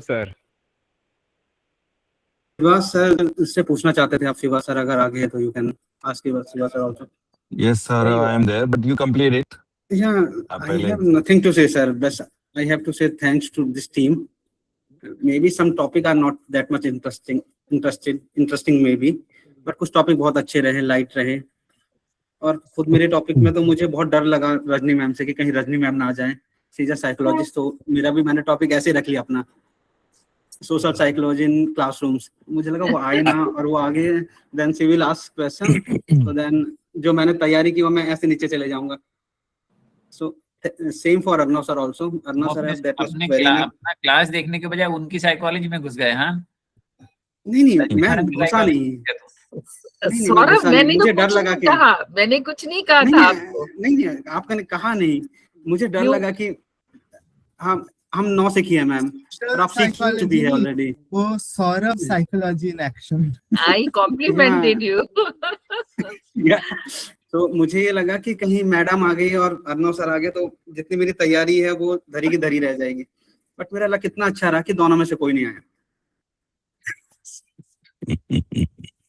शिवा सर इससे पूछना चाहते थे आप। शिवा सर अगर आ गए तो you can ask Shiva sir also. Yes, sir, I am there, but you complete it. Yeah, I have nothing to say, sir. Best I have to say thanks to this team. Maybe some topic are not that much interesting maybe, but कुछ topic बहुत अच्छे रहे, light रहे। और खुद मेरे topic में तो मुझे बहुत डर लगा रजनी मैम से कि कहीं रजनी मैम ना आ जाए। शी इज अ साइकोलॉजिस्ट, तो मेरा भी मैंने टॉपिक ऐसे रख लिया अपना, सोशल साइकोलॉजी इन क्लासरूम्स। मुझे लगा वो आए ना, और वो आगे then she will ask question, तो देन जो मैंने तैयारी की वो मैं ऐसे नीचे चले जाऊंगा। So same for Arnav sir also. Arnav sir that was very nice. अपना क्लास देखने के बजाय उनकी साइकोलॉजी में घुस गए। हाँ नहीं मैं घुसा नहीं। सौरभ, मैंने मुझे तो डर कुछ लगा नहीं कि कहा, मैंने कुछ नहीं कहा था आपको। नहीं आपने कहा नहीं, मुझे डर लगा कि हम 9 से किए मैम, और आप सीख चुकी है ऑलरेडी। वो Saurabh psychology in action. I complimented you. तो मुझे ये लगा कि कहीं मैडम आ गई और अर्नव सर आ गए तो जितनी मेरी तैयारी है वो धरी की धरी रह जाएगी। बट मेरा लग कितना अच्छा रहा कि दोनों में से कोई नहीं आया।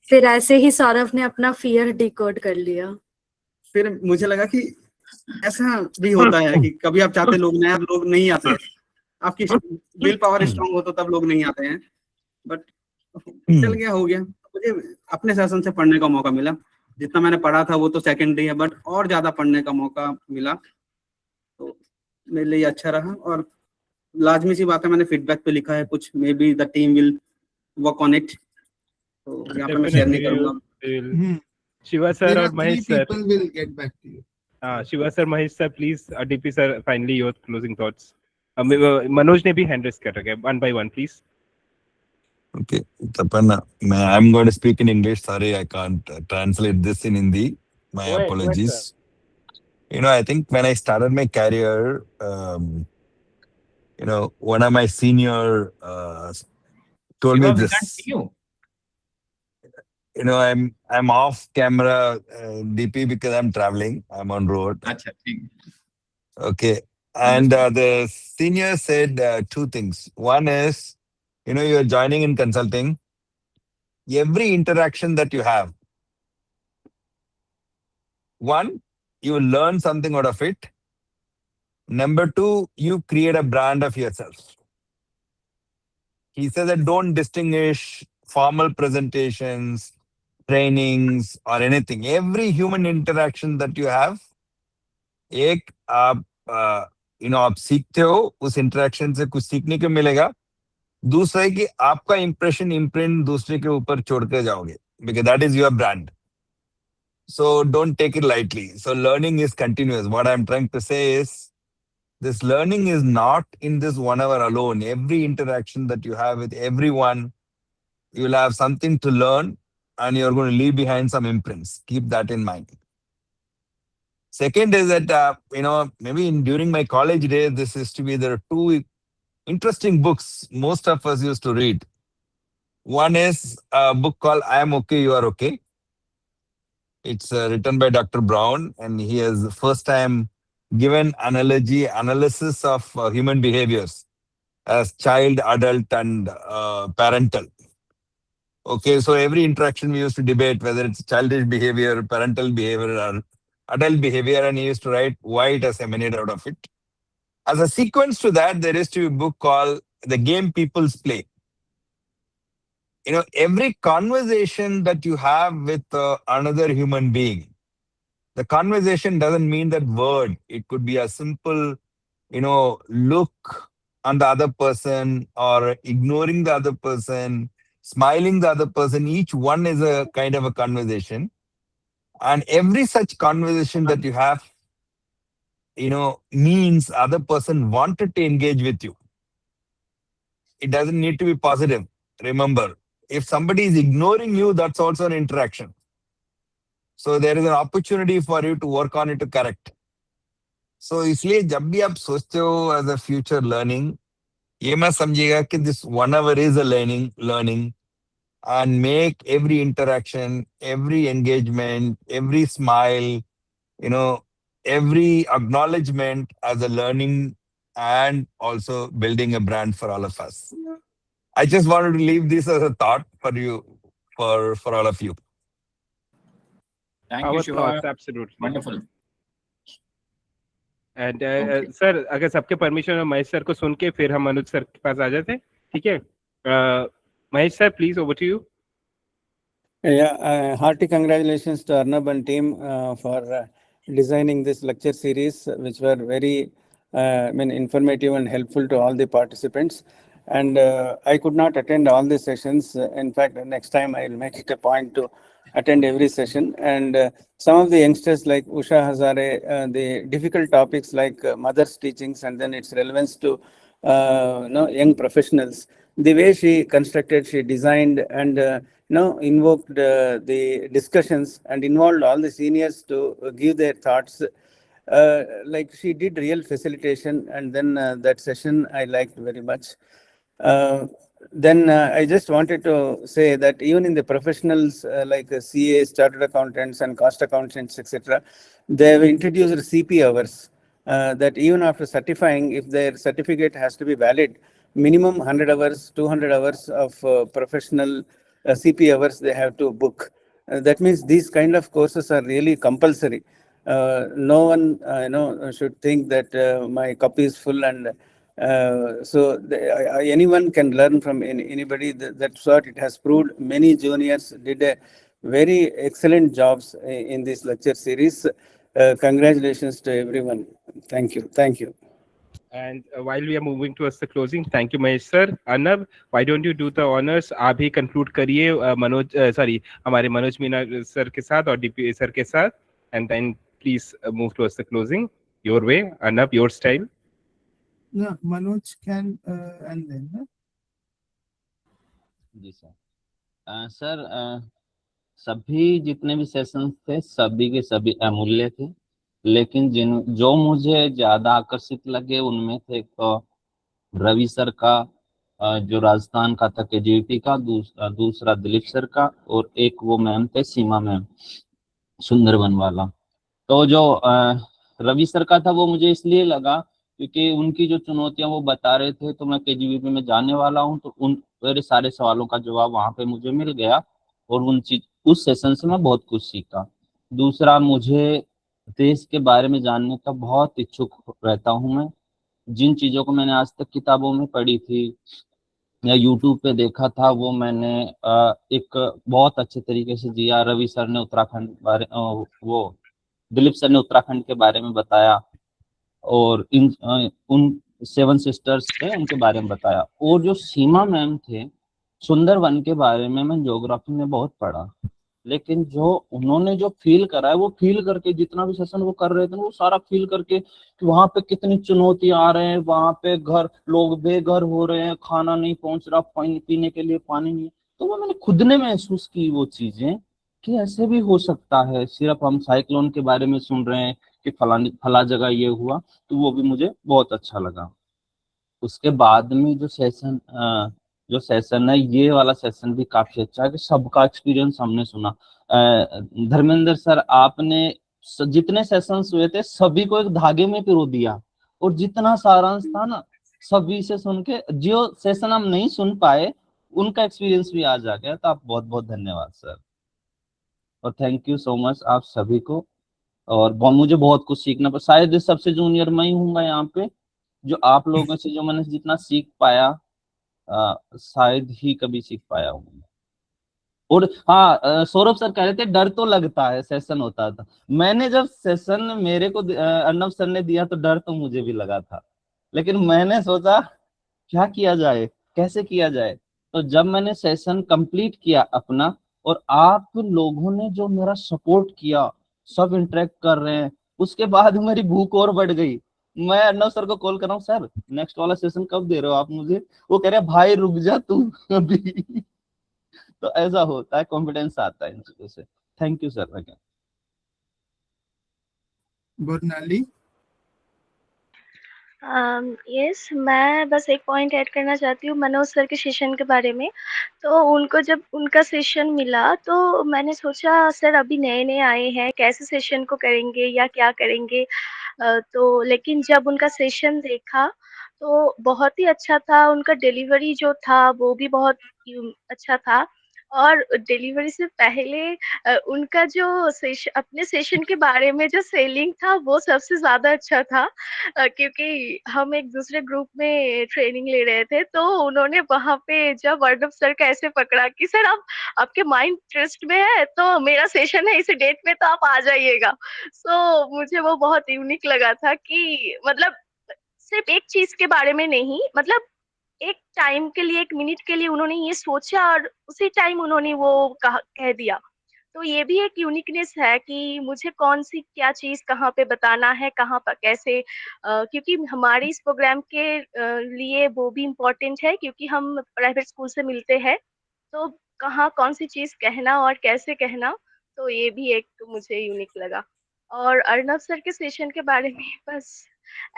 फिर ऐसे ही सौरभ ने अपना फियर डिकोड कर लिया। फिर मुझे लगा कि ऐसा भी होता है कि कभी आप चाहते लोग नहीं आते हैं, आपकी विल पावर स्ट्रांग हो तो तब लोग नहीं आते हैं। बट चल गया, हो गया। मुझे अपने सेशन से पढ़ने का मौका मिला। जितना मैंने पढ़ा था वो तो सेकेंडरी है, बट और ज्यादा पढ़ने का मौका मिला, तो मेरे लिए अच्छा रहा। और लाजमी सी बात है, मैंने फीडबैक पे लिखा है कुछ, may be the team will work on it, तो यहाँ पे मैं शेयर नहीं करूंगा। शिवा सर और Mahesh sir, people will get back to you. Shiva sir, Mahesh sir, please. DP sir, finally your closing thoughts. Manoj ने भी हैंड रेज कर रखा है, one by one please. Okay, Tapan, I'm going to speak in English. Sorry, I can't translate this in Hindi. My Go ahead, apologies. sir. I think when I started my career, one of my senior told me this. I'm off camera, DP, because I'm traveling. I'm on road. Okay. And the senior said two things. One is, you're joining in consulting. Every interaction that you have, one, you learn something out of it. Number two, you create a brand of yourself. He said that don't distinguish formal presentations, trainings, or anything. Every human interaction that you have, आप सीखते हो, उस interaction से कुछ सीखने को मिलेगा। दूसरा है कि आपका इम्प्रिंट दूसरे के ऊपर छोड़ के जाओगे, because that is your brand. So don't take it lightly. So learning is continuous. What I'm trying to say is, this learning is not in this 1 hour alone. Every interaction that you have with everyone, you'll have something to learn, and you're going to leave behind some imprints. Keep that in mind. Second is that, maybe during my college days, this used to be, there are two interesting books most of us used to read. One is a book called I Am Okay, You Are Okay. It's written by Dr. Brown, and he has first time given analysis of human behaviors as child, adult, and parental. Okay, so every interaction we used to debate whether it's childish behavior, parental behavior, or adult behavior, and he used to write why it has emanated out of it. As a sequence to that, there is to be a book called The Game Peoples Play. Every conversation that you have with another human being, the conversation doesn't mean that word. It could be a simple, look on the other person, or ignoring the other person, smiling the other person. Each one is a kind of a conversation. And every such conversation that you have, means other person wanted to engage with you. It doesn't need to be positive. Remember, if somebody is ignoring you, that's also an interaction. So there is an opportunity for you to work on it to correct. So इसलिए जब भी आप सोचते हो as a future learning, ये मत समझिएगा कि this 1 hour is a learning, and make every interaction, every engagement, every smile, every acknowledgement as a learning and also building a brand for all of us. I just wanted to leave this as a thought for you, for all of you. Thank Our you, Shiva. thoughts, absolutely. Wonderful. And sir अगर सबके permission हो Mahesh sir को सुन के फिर हम अनुज sir के पास आ जाते हैं, ठीक है? Mahesh sir, please over to you. Yeah, hearty congratulations to Arnab and team for designing this lecture series, which were very informative and helpful to all the participants. And I could not attend all the sessions. In fact, next time I will make it a point to attend every session. And some of the youngsters like Usha Hazare, the difficult topics like mother's teachings and then its relevance to young professionals, the way she constructed, she designed and invoked the discussions and involved all the seniors to give their thoughts. Like she did real facilitation, and then that session I liked very much. Then I just wanted to say that even in the professionals like CAs, chartered accountants and cost accountants, etc., they have introduced CP hours, that even after certifying, if their certificate has to be valid, minimum 100 hours, 200 hours of professional CP hours they have to book. That means these kind of courses are really compulsory. No one should think that my cup is full and anyone can learn from anybody. That's what it has proved. Many juniors did a very excellent jobs in this lecture series. Congratulations to everyone. Thank you. Thank you. And while we are moving towards the closing, thank you Mahesh sir. Arnab, why don't you do the honors? आप ही conclude करिए हमारे Manoj Meena sir के साथ और DP sir के साथ, and then please move towards the closing. Your way, Arnab, your style. No, Manoj can and then. जी sir. Sir सभी जितने भी सेशंस थे सभी के सभी अमूल्य थे, लेकिन जो मुझे ज्यादा आकर्षित लगे उनमें थे तो रवि सर का जो राजस्थान का था KGT का, दूसरा दिलीप सर का, और एक वो मैम थे सीमा मैम सुंदरवन वाला. तो जो रवि सर का था वो मुझे इसलिए लगा क्योंकि उनकी जो चुनौतियां वो बता रहे थे, तो मैं KGVP में जाने वाला हूं, तो उन मेरे सारे सवालों का जवाब वहां पे मुझे मिल गया और उस सेशन से मैं बहुत कुछ सीखा. दूसरा, मुझे देश के बारे में जानने का बहुत इच्छुक रहता हूं मैं. जिन चीजों को मैंने आज तक किताबों में पढ़ी थी या यूट्यूब पे देखा था, वो मैंने एक बहुत अच्छे तरीके से जिया. रवि सर ने उत्तराखंड बारे वो दिलीप सर ने उत्तराखंड के बारे में बताया और उन 7 सिस्टर्स थे उनके बारे में बताया. और जो सीमा मैम थे सुंदरवन के बारे में मैं ज्योग्राफी में बहुत पढ़ा, लेकिन जो उन्होंने जो फील करा है वो फील करके, जितना भी सेशन वो कर रहे थे वो सारा फील करके कि वहां पे कितनी चुनौतियां आ रहे हैं, वहां पे लोग बेघर हो रहे हैं, खाना नहीं पहुंच रहा, पानी पीने के लिए पानी नहीं. तो वो मैंने खुद ने महसूस की वो चीजें कि ऐसे भी हो सकता है. सिर्फ हम साइक्लोन के बारे में सुन रहे हैं कि फला जगह ये हुआ, तो वो भी मुझे बहुत अच्छा लगा. उसके बाद में जो सेशन है, ये वाला सेशन भी काफी अच्छा है कि सबका एक्सपीरियंस हमने सुना. धर्मेंद्र सर, आपने जितने सेशंस हुए थे सभी को एक धागे में पिरो दिया, और जितना सारांश था ना सभी से सुन के, जो सेशन हम नहीं सुन पाए उनका एक्सपीरियंस भी आज आ गया. तो आप बहुत बहुत धन्यवाद सर, और थैंक यू सो मच आप सभी को. और मुझे बहुत कुछ सीखना पर शायद सबसे जूनियर मैं ही हूँगा यहाँ पे, जो आप लोगों से जो मैंने जितना सीख पाया शायद ही कभी सीख पाया हूँ. और हाँ, सौरभ सर कह रहे थे डर तो लगता है सेशन होता था. मैंने जब सेशन मेरे को अर्नब सर ने दिया तो डर तो मुझे भी लगा था, लेकिन मैंने सोचा क्या किया जाए, कैसे किया जाए. तो जब मैंने सेशन कंप्लीट किया अपना, और आप लोगों ने जो मेरा सपोर्ट किया, सब इंटरेक्ट कर रहे हैं, उसके बाद मेरी भूख और बढ़ गई. मैं अर्नब सर को कॉल कर रहा हूँ, सर नेक्स्ट वाला सेशन कब दे रहे हो आप मुझे? वो कह रहे हैं भाई रुक जा तू अभी. तो ऐसा होता है, कॉन्फिडेंस आता है इन चीजों से. Thank you sir. Bornali. Yes, मैं बस एक पॉइंट ऐड करना चाहती हूँ मनोज सर के सेशन के बारे में। तो उनको जब उनका सेशन मिला तो मैंने सोचा सर अभी नए-नए आए हैं, कैसे सेशन को करेंगे या क्या करेंगे? तो लेकिन जब उनका सेशन देखा तो बहुत ही अच्छा था, उनका डिलीवरी जो था वो भी बहुत अच्छा था और डिलीवरी से पहले उनका जो अपने सेशन के बारे में जो सेलिंग था वो सबसे ज़्यादा अच्छा था। क्योंकि हम एक दूसरे ग्रुप में ट्रेनिंग ले रहे थे तो उन्होंने वहाँ पे जब अर्नब सर का ऐसे पकड़ा कि सर आप आपके माइंड ट्रस्ट में है तो मेरा सेशन है इस डेट पे तो आप आ जाइएगा। सो मुझे वो बहुत यूनिक लगा था कि मतलब सिर्फ एक चीज़ के बारे में नहीं, मतलब एक टाइम के लिए, 1 मिनट के लिए उन्होंने ये सोचा और उसी टाइम उन्होंने वो कह दिया। तो ये भी एक यूनिकनेस है कि मुझे कौन-सी क्या चीज़ कहाँ पे बताना है, कहाँ पर कैसे क्योंकि हमारे इस प्रोग्राम के लिए वो भी इम्पोर्टेंट है क्योंकि हम प्राइवेट स्कूल से मिलते हैं, तो कहाँ कौन-सी चीज़ कहना और कैसे कहना, तो ये भी एक मुझे यूनिक लगा। और अर्नब सर के सेशन के बारे में बस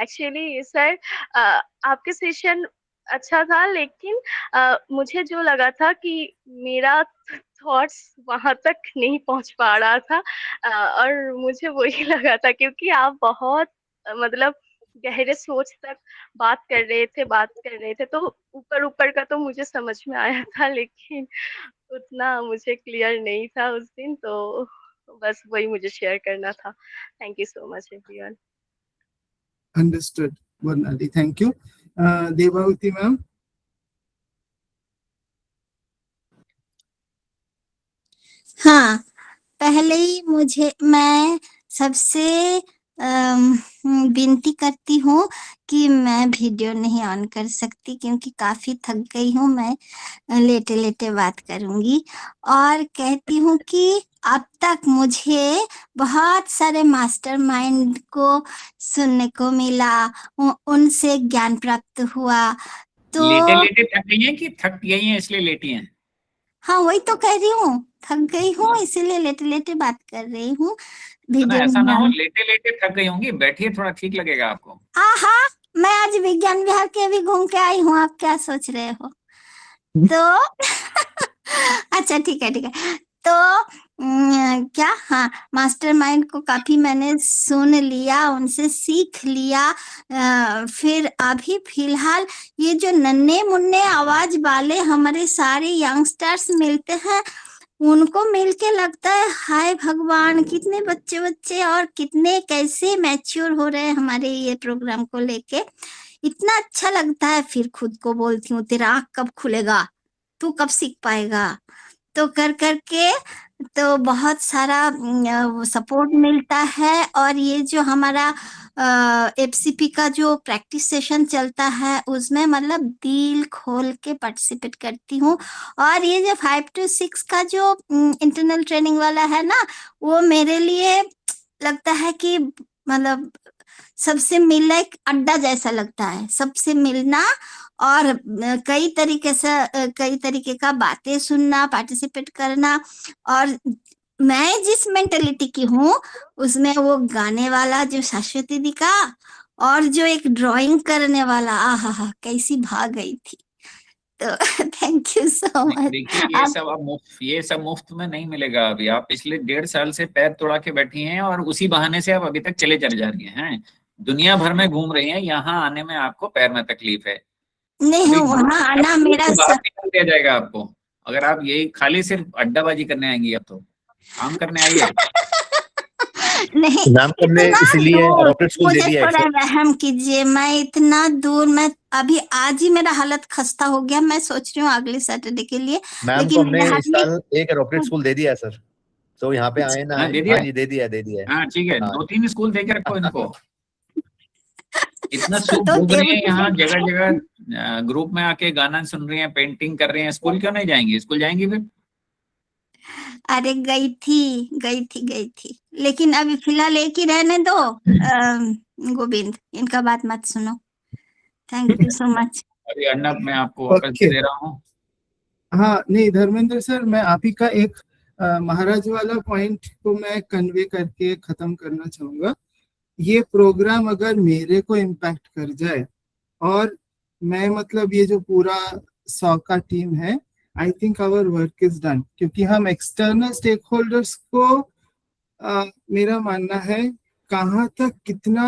एक्चुअली सर आपके सेशन अच्छा था लेकिन मुझे जो लगा था कि मेरा थॉट्स वहाँ तक नहीं पहुँच पा रहा था और मुझे वही लगा था क्योंकि आप बहुत मतलब गहरे सोच तक बात कर रहे थे, तो ऊपर-ऊपर का तो मुझे समझ में आया था लेकिन उतना मुझे क्लियर नहीं था उस दिन, तो बस वही मुझे शेयर करना था। Thank you so much everyone. Understood, Bornali. Thank you. Devavati ma'am. हाँ, पहले ही मैं सबसे विनती करती हूँ कि मैं वीडियो नहीं ऑन कर सकती क्योंकि काफ़ी थक गई हूँ मैं, लेटे-लेटे बात करूँगी और कहती हूँ कि अब तक मुझे बहुत सारे मास्टरमाइंड को सुनने को मिला, उनसे ज्ञान प्राप्त हुआ। तो लेटे-लेटे थक गई हैं कि थक गई हैं इसलिए लेटी हैं? हाँ, वही तो कह रही हूँ, थक गई हूँ इसीलिए लेटे-लेटे बात कर रही हूँ। ना वीडियो ऐसा नहीं ना हो ऑन लेटे-लेटे थक गई होंगी, बैठिए थोड़ा ठीक लगेगा आपको। आहा! मैं आज विज्ञान विहार के भी घूम के आई हूँ, आप क्या सोच रहे हो? तो अच्छा ठीक है, ठीक है। तो क्या हाँ, मास्टरमाइंड को काफ़ी मैंने सुन लिया, उनसे सीख लिया। फिर अभी फ़िलहाल ये जो नन्हे-मुन्ने आवाज़ वाले हमारे सारे यंगस्टर्स मिलते हैं, उनको मिलके लगता है हाय भगवान! कितने बच्चे-बच्चे और कितने कैसे मैच्योर हो रहे हैं हमारे ये प्रोग्राम को लेके। इतना अच्छा लगता है फिर खुद को बोलती हूँ तेरा आँख कब खुलेगा? तू कब सीख पाएगा? तो कर के तो बहुत सारा वो सपोर्ट मिलता है और ये जो हमारा एफसीपी का जो प्रैक्टिस सेशन चलता है उसमें मतलब दिल खोल के पार्टिसिपेट करती हूँ और ये जो 5 to 6 का जो इंटरनल ट्रेनिंग वाला है ना, वो मेरे लिए लगता है कि मतलब सबसे मिलना एक अड्डा जैसा लगता है, सबसे मिलना और कई तरीके का बातें सुनना, पार्टिसिपेट करना और मैं जिस मेंटालिटी की हूँ उसमें वो गाने वाला जो शाश्वती दी का और जो एक ड्राइंग करने वाला आहा कैसी भाग गई थी। तो थैंक यू सो मच। देखिए ये सब मुफ्त में नहीं मिलेगा। अभी आप पिछले 1.5 साल से पैर तोड़ा के बैठी हैं और उसी बहाने से आप अभी तक चले जा रही हैं। दुनिया भर में घूम रही हैं, यहाँ आने में आपको पैर में तकलीफ है। नहीं वहाँ आना मेरा दिया जाएगा आपको अगर आप यही खाली सिर्फ अड्डाबाजी करने आएंगी। अब तो काम करने आइए। नहीं मैम को हमने इसीलिए एरोप्लेन स्कूल दे मुझे दिया है थोड़ा सर। रहम कीजिए, मैं इतना दूर मैं अभी आज ही मेरा हालत खस्ता हो गया, मैं सोच रही हूँ अगले सैटरडे के लिए। मैम को लेकिन हमने मेरे हाथ इस में साल एक एरोप्लेन स्कूल दे दिया है सर, तो यहाँ पे आए ना हाँ, आए। दे दिया हाँ जी दे दिया है। हाँ ठीक है, हाँ। 2-3 स्कूल दे के रखो इनको। इतना सुख तो भोग रही है देवती यहाँ, जगह जगह ग्रुप में आके गाना सुन रही हैं, पेंटिंग कर रही हैं। स्कूल क्यों नहीं जाएंगी? स्कूल जाएंगी फिर। अरे गई थी लेकिन अभी फिलहाल एक ही रहने दो। गोविंद इनका बात मत सुनो। Thank you so much. अभी अर्नब मैं आपको वापस Okay. दे रहा हूँ। हाँ नहीं धर्मेंद्र सर, मैं आप ही का एक महाराज वाला पॉइंट को मैं कन्वे करके खत्म करना चाहूंगा। ये प्रोग्राम अगर मेरे को इम्पैक्ट कर जाए और मैं मतलब ये जो पूरा 100 का टीम है, I think our work is done, क्योंकि हम एक्सटर्नल स्टेक होल्डर्स को मेरा मानना है कहाँ तक कितना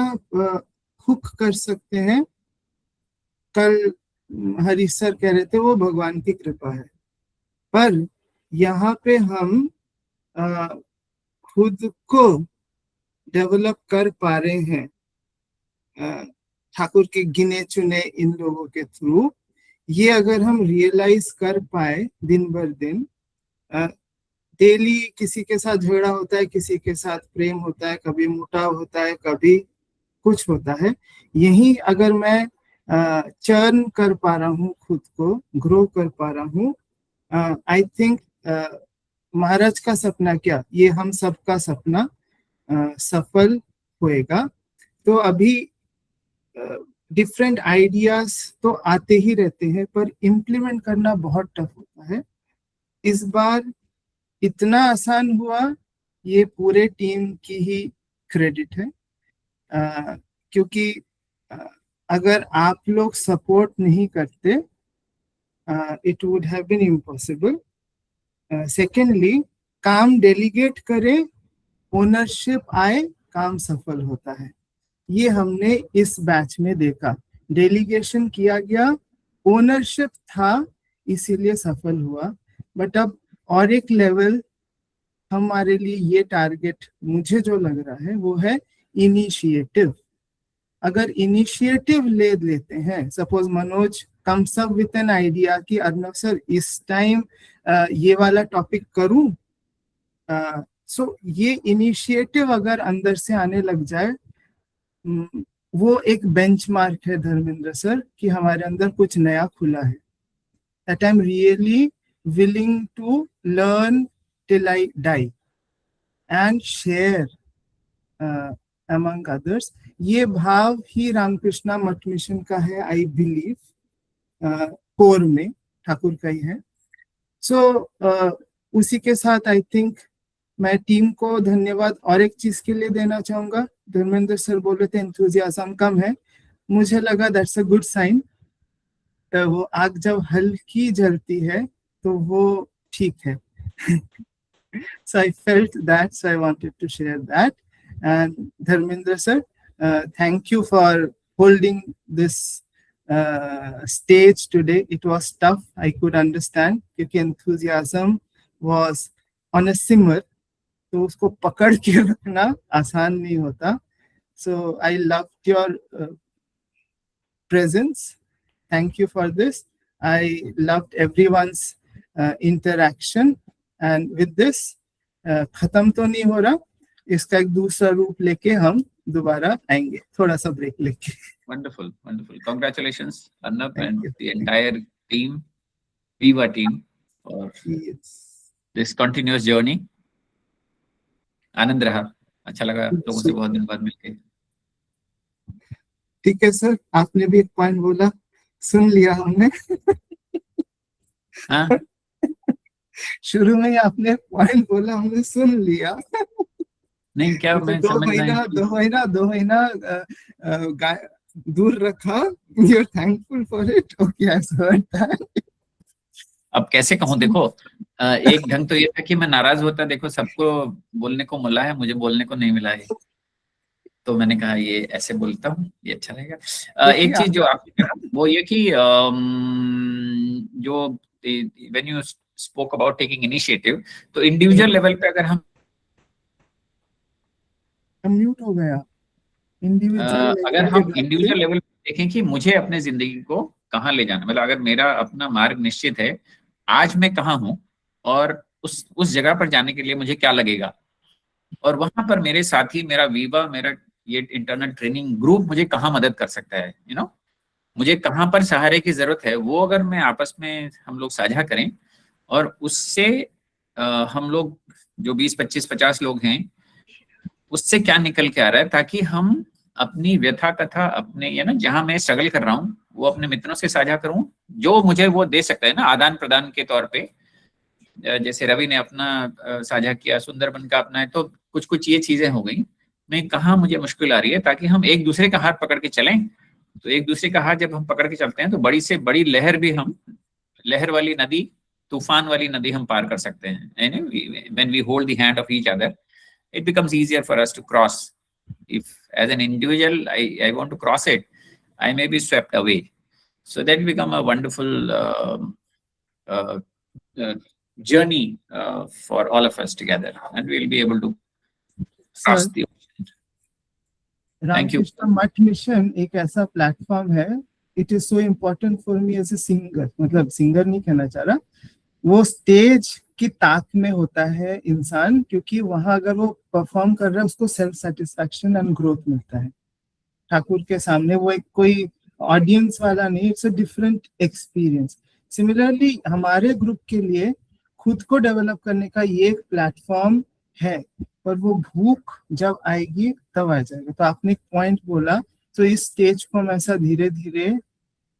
हुक कर सकते हैं, कल हरीश सर कह रहे थे वो भगवान की कृपा है, पर यहाँ पे हम खुद को डेवलप कर पा रहे हैं ठाकुर के गिने चुने इन लोगों के थ्रू। ये अगर हम रियलाइज कर पाए दिन भर दिन, डेली किसी के साथ झगड़ा होता है, किसी के साथ प्रेम होता है, कभी मुटाव होता है, कभी कुछ होता है, यही अगर मैं चर्न कर पा रहा हूँ, खुद को ग्रो कर पा रहा हूँ, आई थिंक महाराज का सपना क्या, ये हम सबका सपना सफल होएगा। तो अभी डिफरेंट आइडियाज तो आते ही रहते हैं, पर इम्प्लीमेंट करना बहुत टफ होता है। इस बार इतना आसान हुआ, ये पूरे टीम की ही क्रेडिट है, क्योंकि अगर आप लोग सपोर्ट नहीं करते, it would have been impossible. Secondly, काम डेलीगेट करें, ओनरशिप आए, काम सफल होता है। ये हमने इस बैच में देखा, डेलीगेशन किया गया, ओनरशिप था, इसीलिए सफल हुआ। बट अब और एक लेवल हमारे लिए ये टारगेट मुझे जो लग रहा है वो है इनिशिएटिव। अगर इनिशिएटिव ले लेते हैं, suppose Manoj comes up with an idea कि अर्नव सर इस टाइम ये वाला टॉपिक करूं, सो ये इनिशिएटिव अगर अंदर से आने लग जाए, वो एक बेंचमार्क है धर्मेंद्र सर कि हमारे अंदर कुछ नया खुला है। That I am really willing to learn till I die and share among others. ये भाव ही रामकृष्णा मठ मिशन का है, आई बिलीव, कोर में ठाकुर का ही है। सो उसी के साथ आई थिंक मैं टीम को धन्यवाद और एक चीज के लिए देना चाहूंगा। धर्मेंद्र सर बोल रहे थे एंथुजियाज्म कम है, मुझे लगा दैट्स अ गुड साइन। वो आग जब हल्की जलती है तो वो ठीक है। So I felt that, so I wanted to share that. And Dharmendra sir, thank you for holding this stage today. It was tough, I could understand, क्योंकि enthusiasm was on a simmer, तो उसको पकड़ के रखना आसान नहीं होता। So I loved your presence. Thank you for this. I loved everyone's interaction. And with this, खत्म तो नहीं हो रहा, इसका एक दूसरा रूप लेके हम दोबारा आएंगे, थोड़ा सा ब्रेक लेके। Wonderful, wonderful. Congratulations, Arnab, and the entire team, Viva team, for this continuous journey. आनंद रहा, अच्छा लगा लोगों से बहुत दिन बाद मिलके। ठीक है सर, आपने भी एक पॉइंट बोला, सुन लिया हमने। हाँ, शुरू में ही आपने पॉइंट बोला, हमने सुन लिया। नहीं क्या मैं समझ दो महीना दूर रखा, you're thankful for it, okay, I've heard that. अब कैसे कहूँ, देखो एक ढंग तो ये था कि मैं नाराज होता, देखो सबको बोलने को मिला है, मुझे बोलने को नहीं मिला है, तो मैंने कहा ये ऐसे बोलता हूँ, ये अच्छा रहेगा। एक चीज जो आपने कहा वो ये कि जो when you spoke about taking initiative, तो इंडिविजुअल लेवल पे अगर हम म्यूट हो गया, अगर हम इंडिविजुअल लेवल पे देखें कि मुझे अपने जिंदगी को कहाँ ले जाना, मतलब अगर मेरा अपना मार्ग निश्चित है, आज मैं कहाँ हूँ और उस जगह पर जाने के लिए मुझे क्या लगेगा, और वहां पर मेरे साथी, मेरा वीवा, मेरा ये इंटरनल ट्रेनिंग ग्रुप मुझे कहाँ मदद कर सकता है, यू नो, मुझे कहाँ पर सहारे की जरूरत है, वो अगर मैं आपस में हम लोग साझा करें और उससे हम लोग जो 20, 25, 50 लोग हैं, उससे क्या निकल के आ रहा है, ताकि हम अपनी व्यथा कथा अपने, या ना, जहां मैं स्ट्रगल कर रहा हूँ वो अपने मित्रों से साझा करूं, जो मुझे वो दे सकता है ना, आदान प्रदान के तौर पे। जैसे रवि ने अपना साझा किया, सुंदरबन का अपना है, तो कुछ कुछ ये चीजें हो गई। में कहाँ मुझे मुश्किल आ रही है, ताकि हम एक दूसरे का हाथ पकड़ के चलें। तो एक दूसरे का हाथ जब हम पकड़ के चलते हैं तो बड़ी से बड़ी लहर भी हम, लहर वाली नदी, तूफान वाली नदी हम पार कर सकते हैं। When we hold the hand of each other, it becomes easier for us to cross. If as an individual I want to cross it, I may be swept away. So that will become a wonderful journey for all of us together, and we'll be able to cross Sir, the ocean. Thank you. Ramakrishna मठ mission एक ऐसा platform है, it is so important for me as a singer, मतलब singer नहीं कहना चाह रहा, वो स्टेज की ताक में होता है इंसान, क्योंकि वहां अगर वो परफॉर्म कर रहा है उसको सेल्फ सेटिस्फैक्शन एंड ग्रोथ मिलता है ठाकुर के सामने। वो एक कोई ऑडियंस वाला नहीं, it's a different experience. Similarly हमारे ग्रुप के लिए खुद को डेवलप करने का ये एक प्लेटफॉर्म है, पर वो भूख जब आएगी तब आ जाएगा। तो आपने एक पॉइंट बोला, तो इस स्टेज को हम ऐसा धीरे धीरे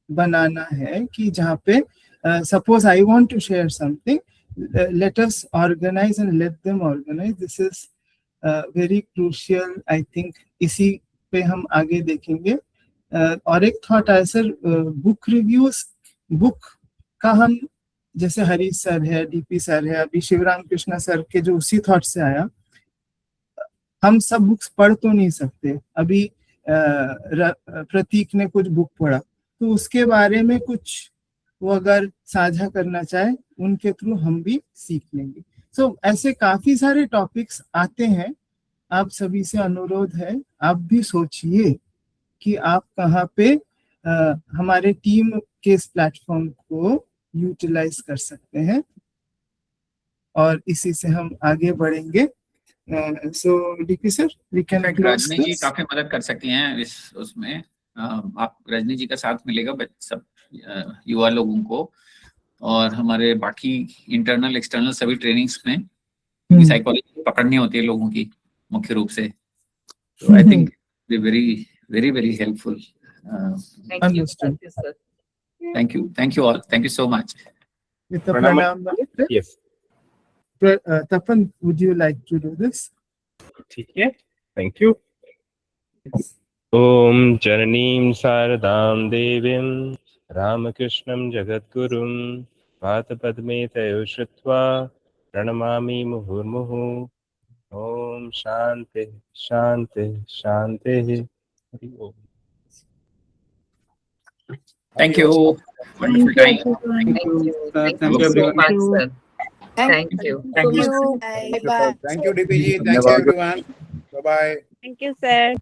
बनाना है कि जहाँ पे suppose I want to share something, let us organise and let them organise. This is very crucial, I think इसी पे हम आगे देखेंगे। और एक थॉट आया सर, बुक रिव्यूज, बुक का हम जैसे हरीश सर है, डीपी सर है, अभी शिवराम कृष्णा सर के जो उसी थॉट से आया, हम सब बुक्स पढ़ तो नहीं सकते। अभी प्रतीक ने कुछ बुक पढ़ा, तो उसके बारे में कुछ वो अगर साझा करना चाहे, उनके थ्रू हम भी सीख लेंगे। सो ऐसे काफी सारे टॉपिक्स आते हैं। आप सभी से अनुरोध है, आप भी सोचिए कि आप कहाँ पे हमारे टीम के इस प्लेटफॉर्म को यूटिलाइज कर सकते हैं, और इसी से हम आगे बढ़ेंगे। So DP sir, we can Rajni ji काफी मदद कर सकती हैं इस उसमें। आप रजनी जी का साथ मिलेगा सब युवा लोगों को, और हमारे बाकी इंटरनल एक्सटर्नल सभी ट्रेनिंग्स में साइकोलॉजी पकड़नी होती है लोगों की मुख्य रूप से। तो I think very very very helpful. Thank you, sir. Thank you all, thank you so much. With the pranam, yes. Tapan, would you like to do this? ठीक है, थैंक यू। ओम जननीं शारदां देवीं रामकृष्णं जगद्गुरुं पादपद्मे तयो श्रुत्वा प्रणमामि मुहुर्मुहुः। ओम शांति शांति शांति। हरि ओम। Thank you. Wonderful time. Thank you. Thank Thank you you, so everyone. much, sir. Thank you. Thank you, DP ji. Thank you, everyone. Bye bye. Thank you, sir.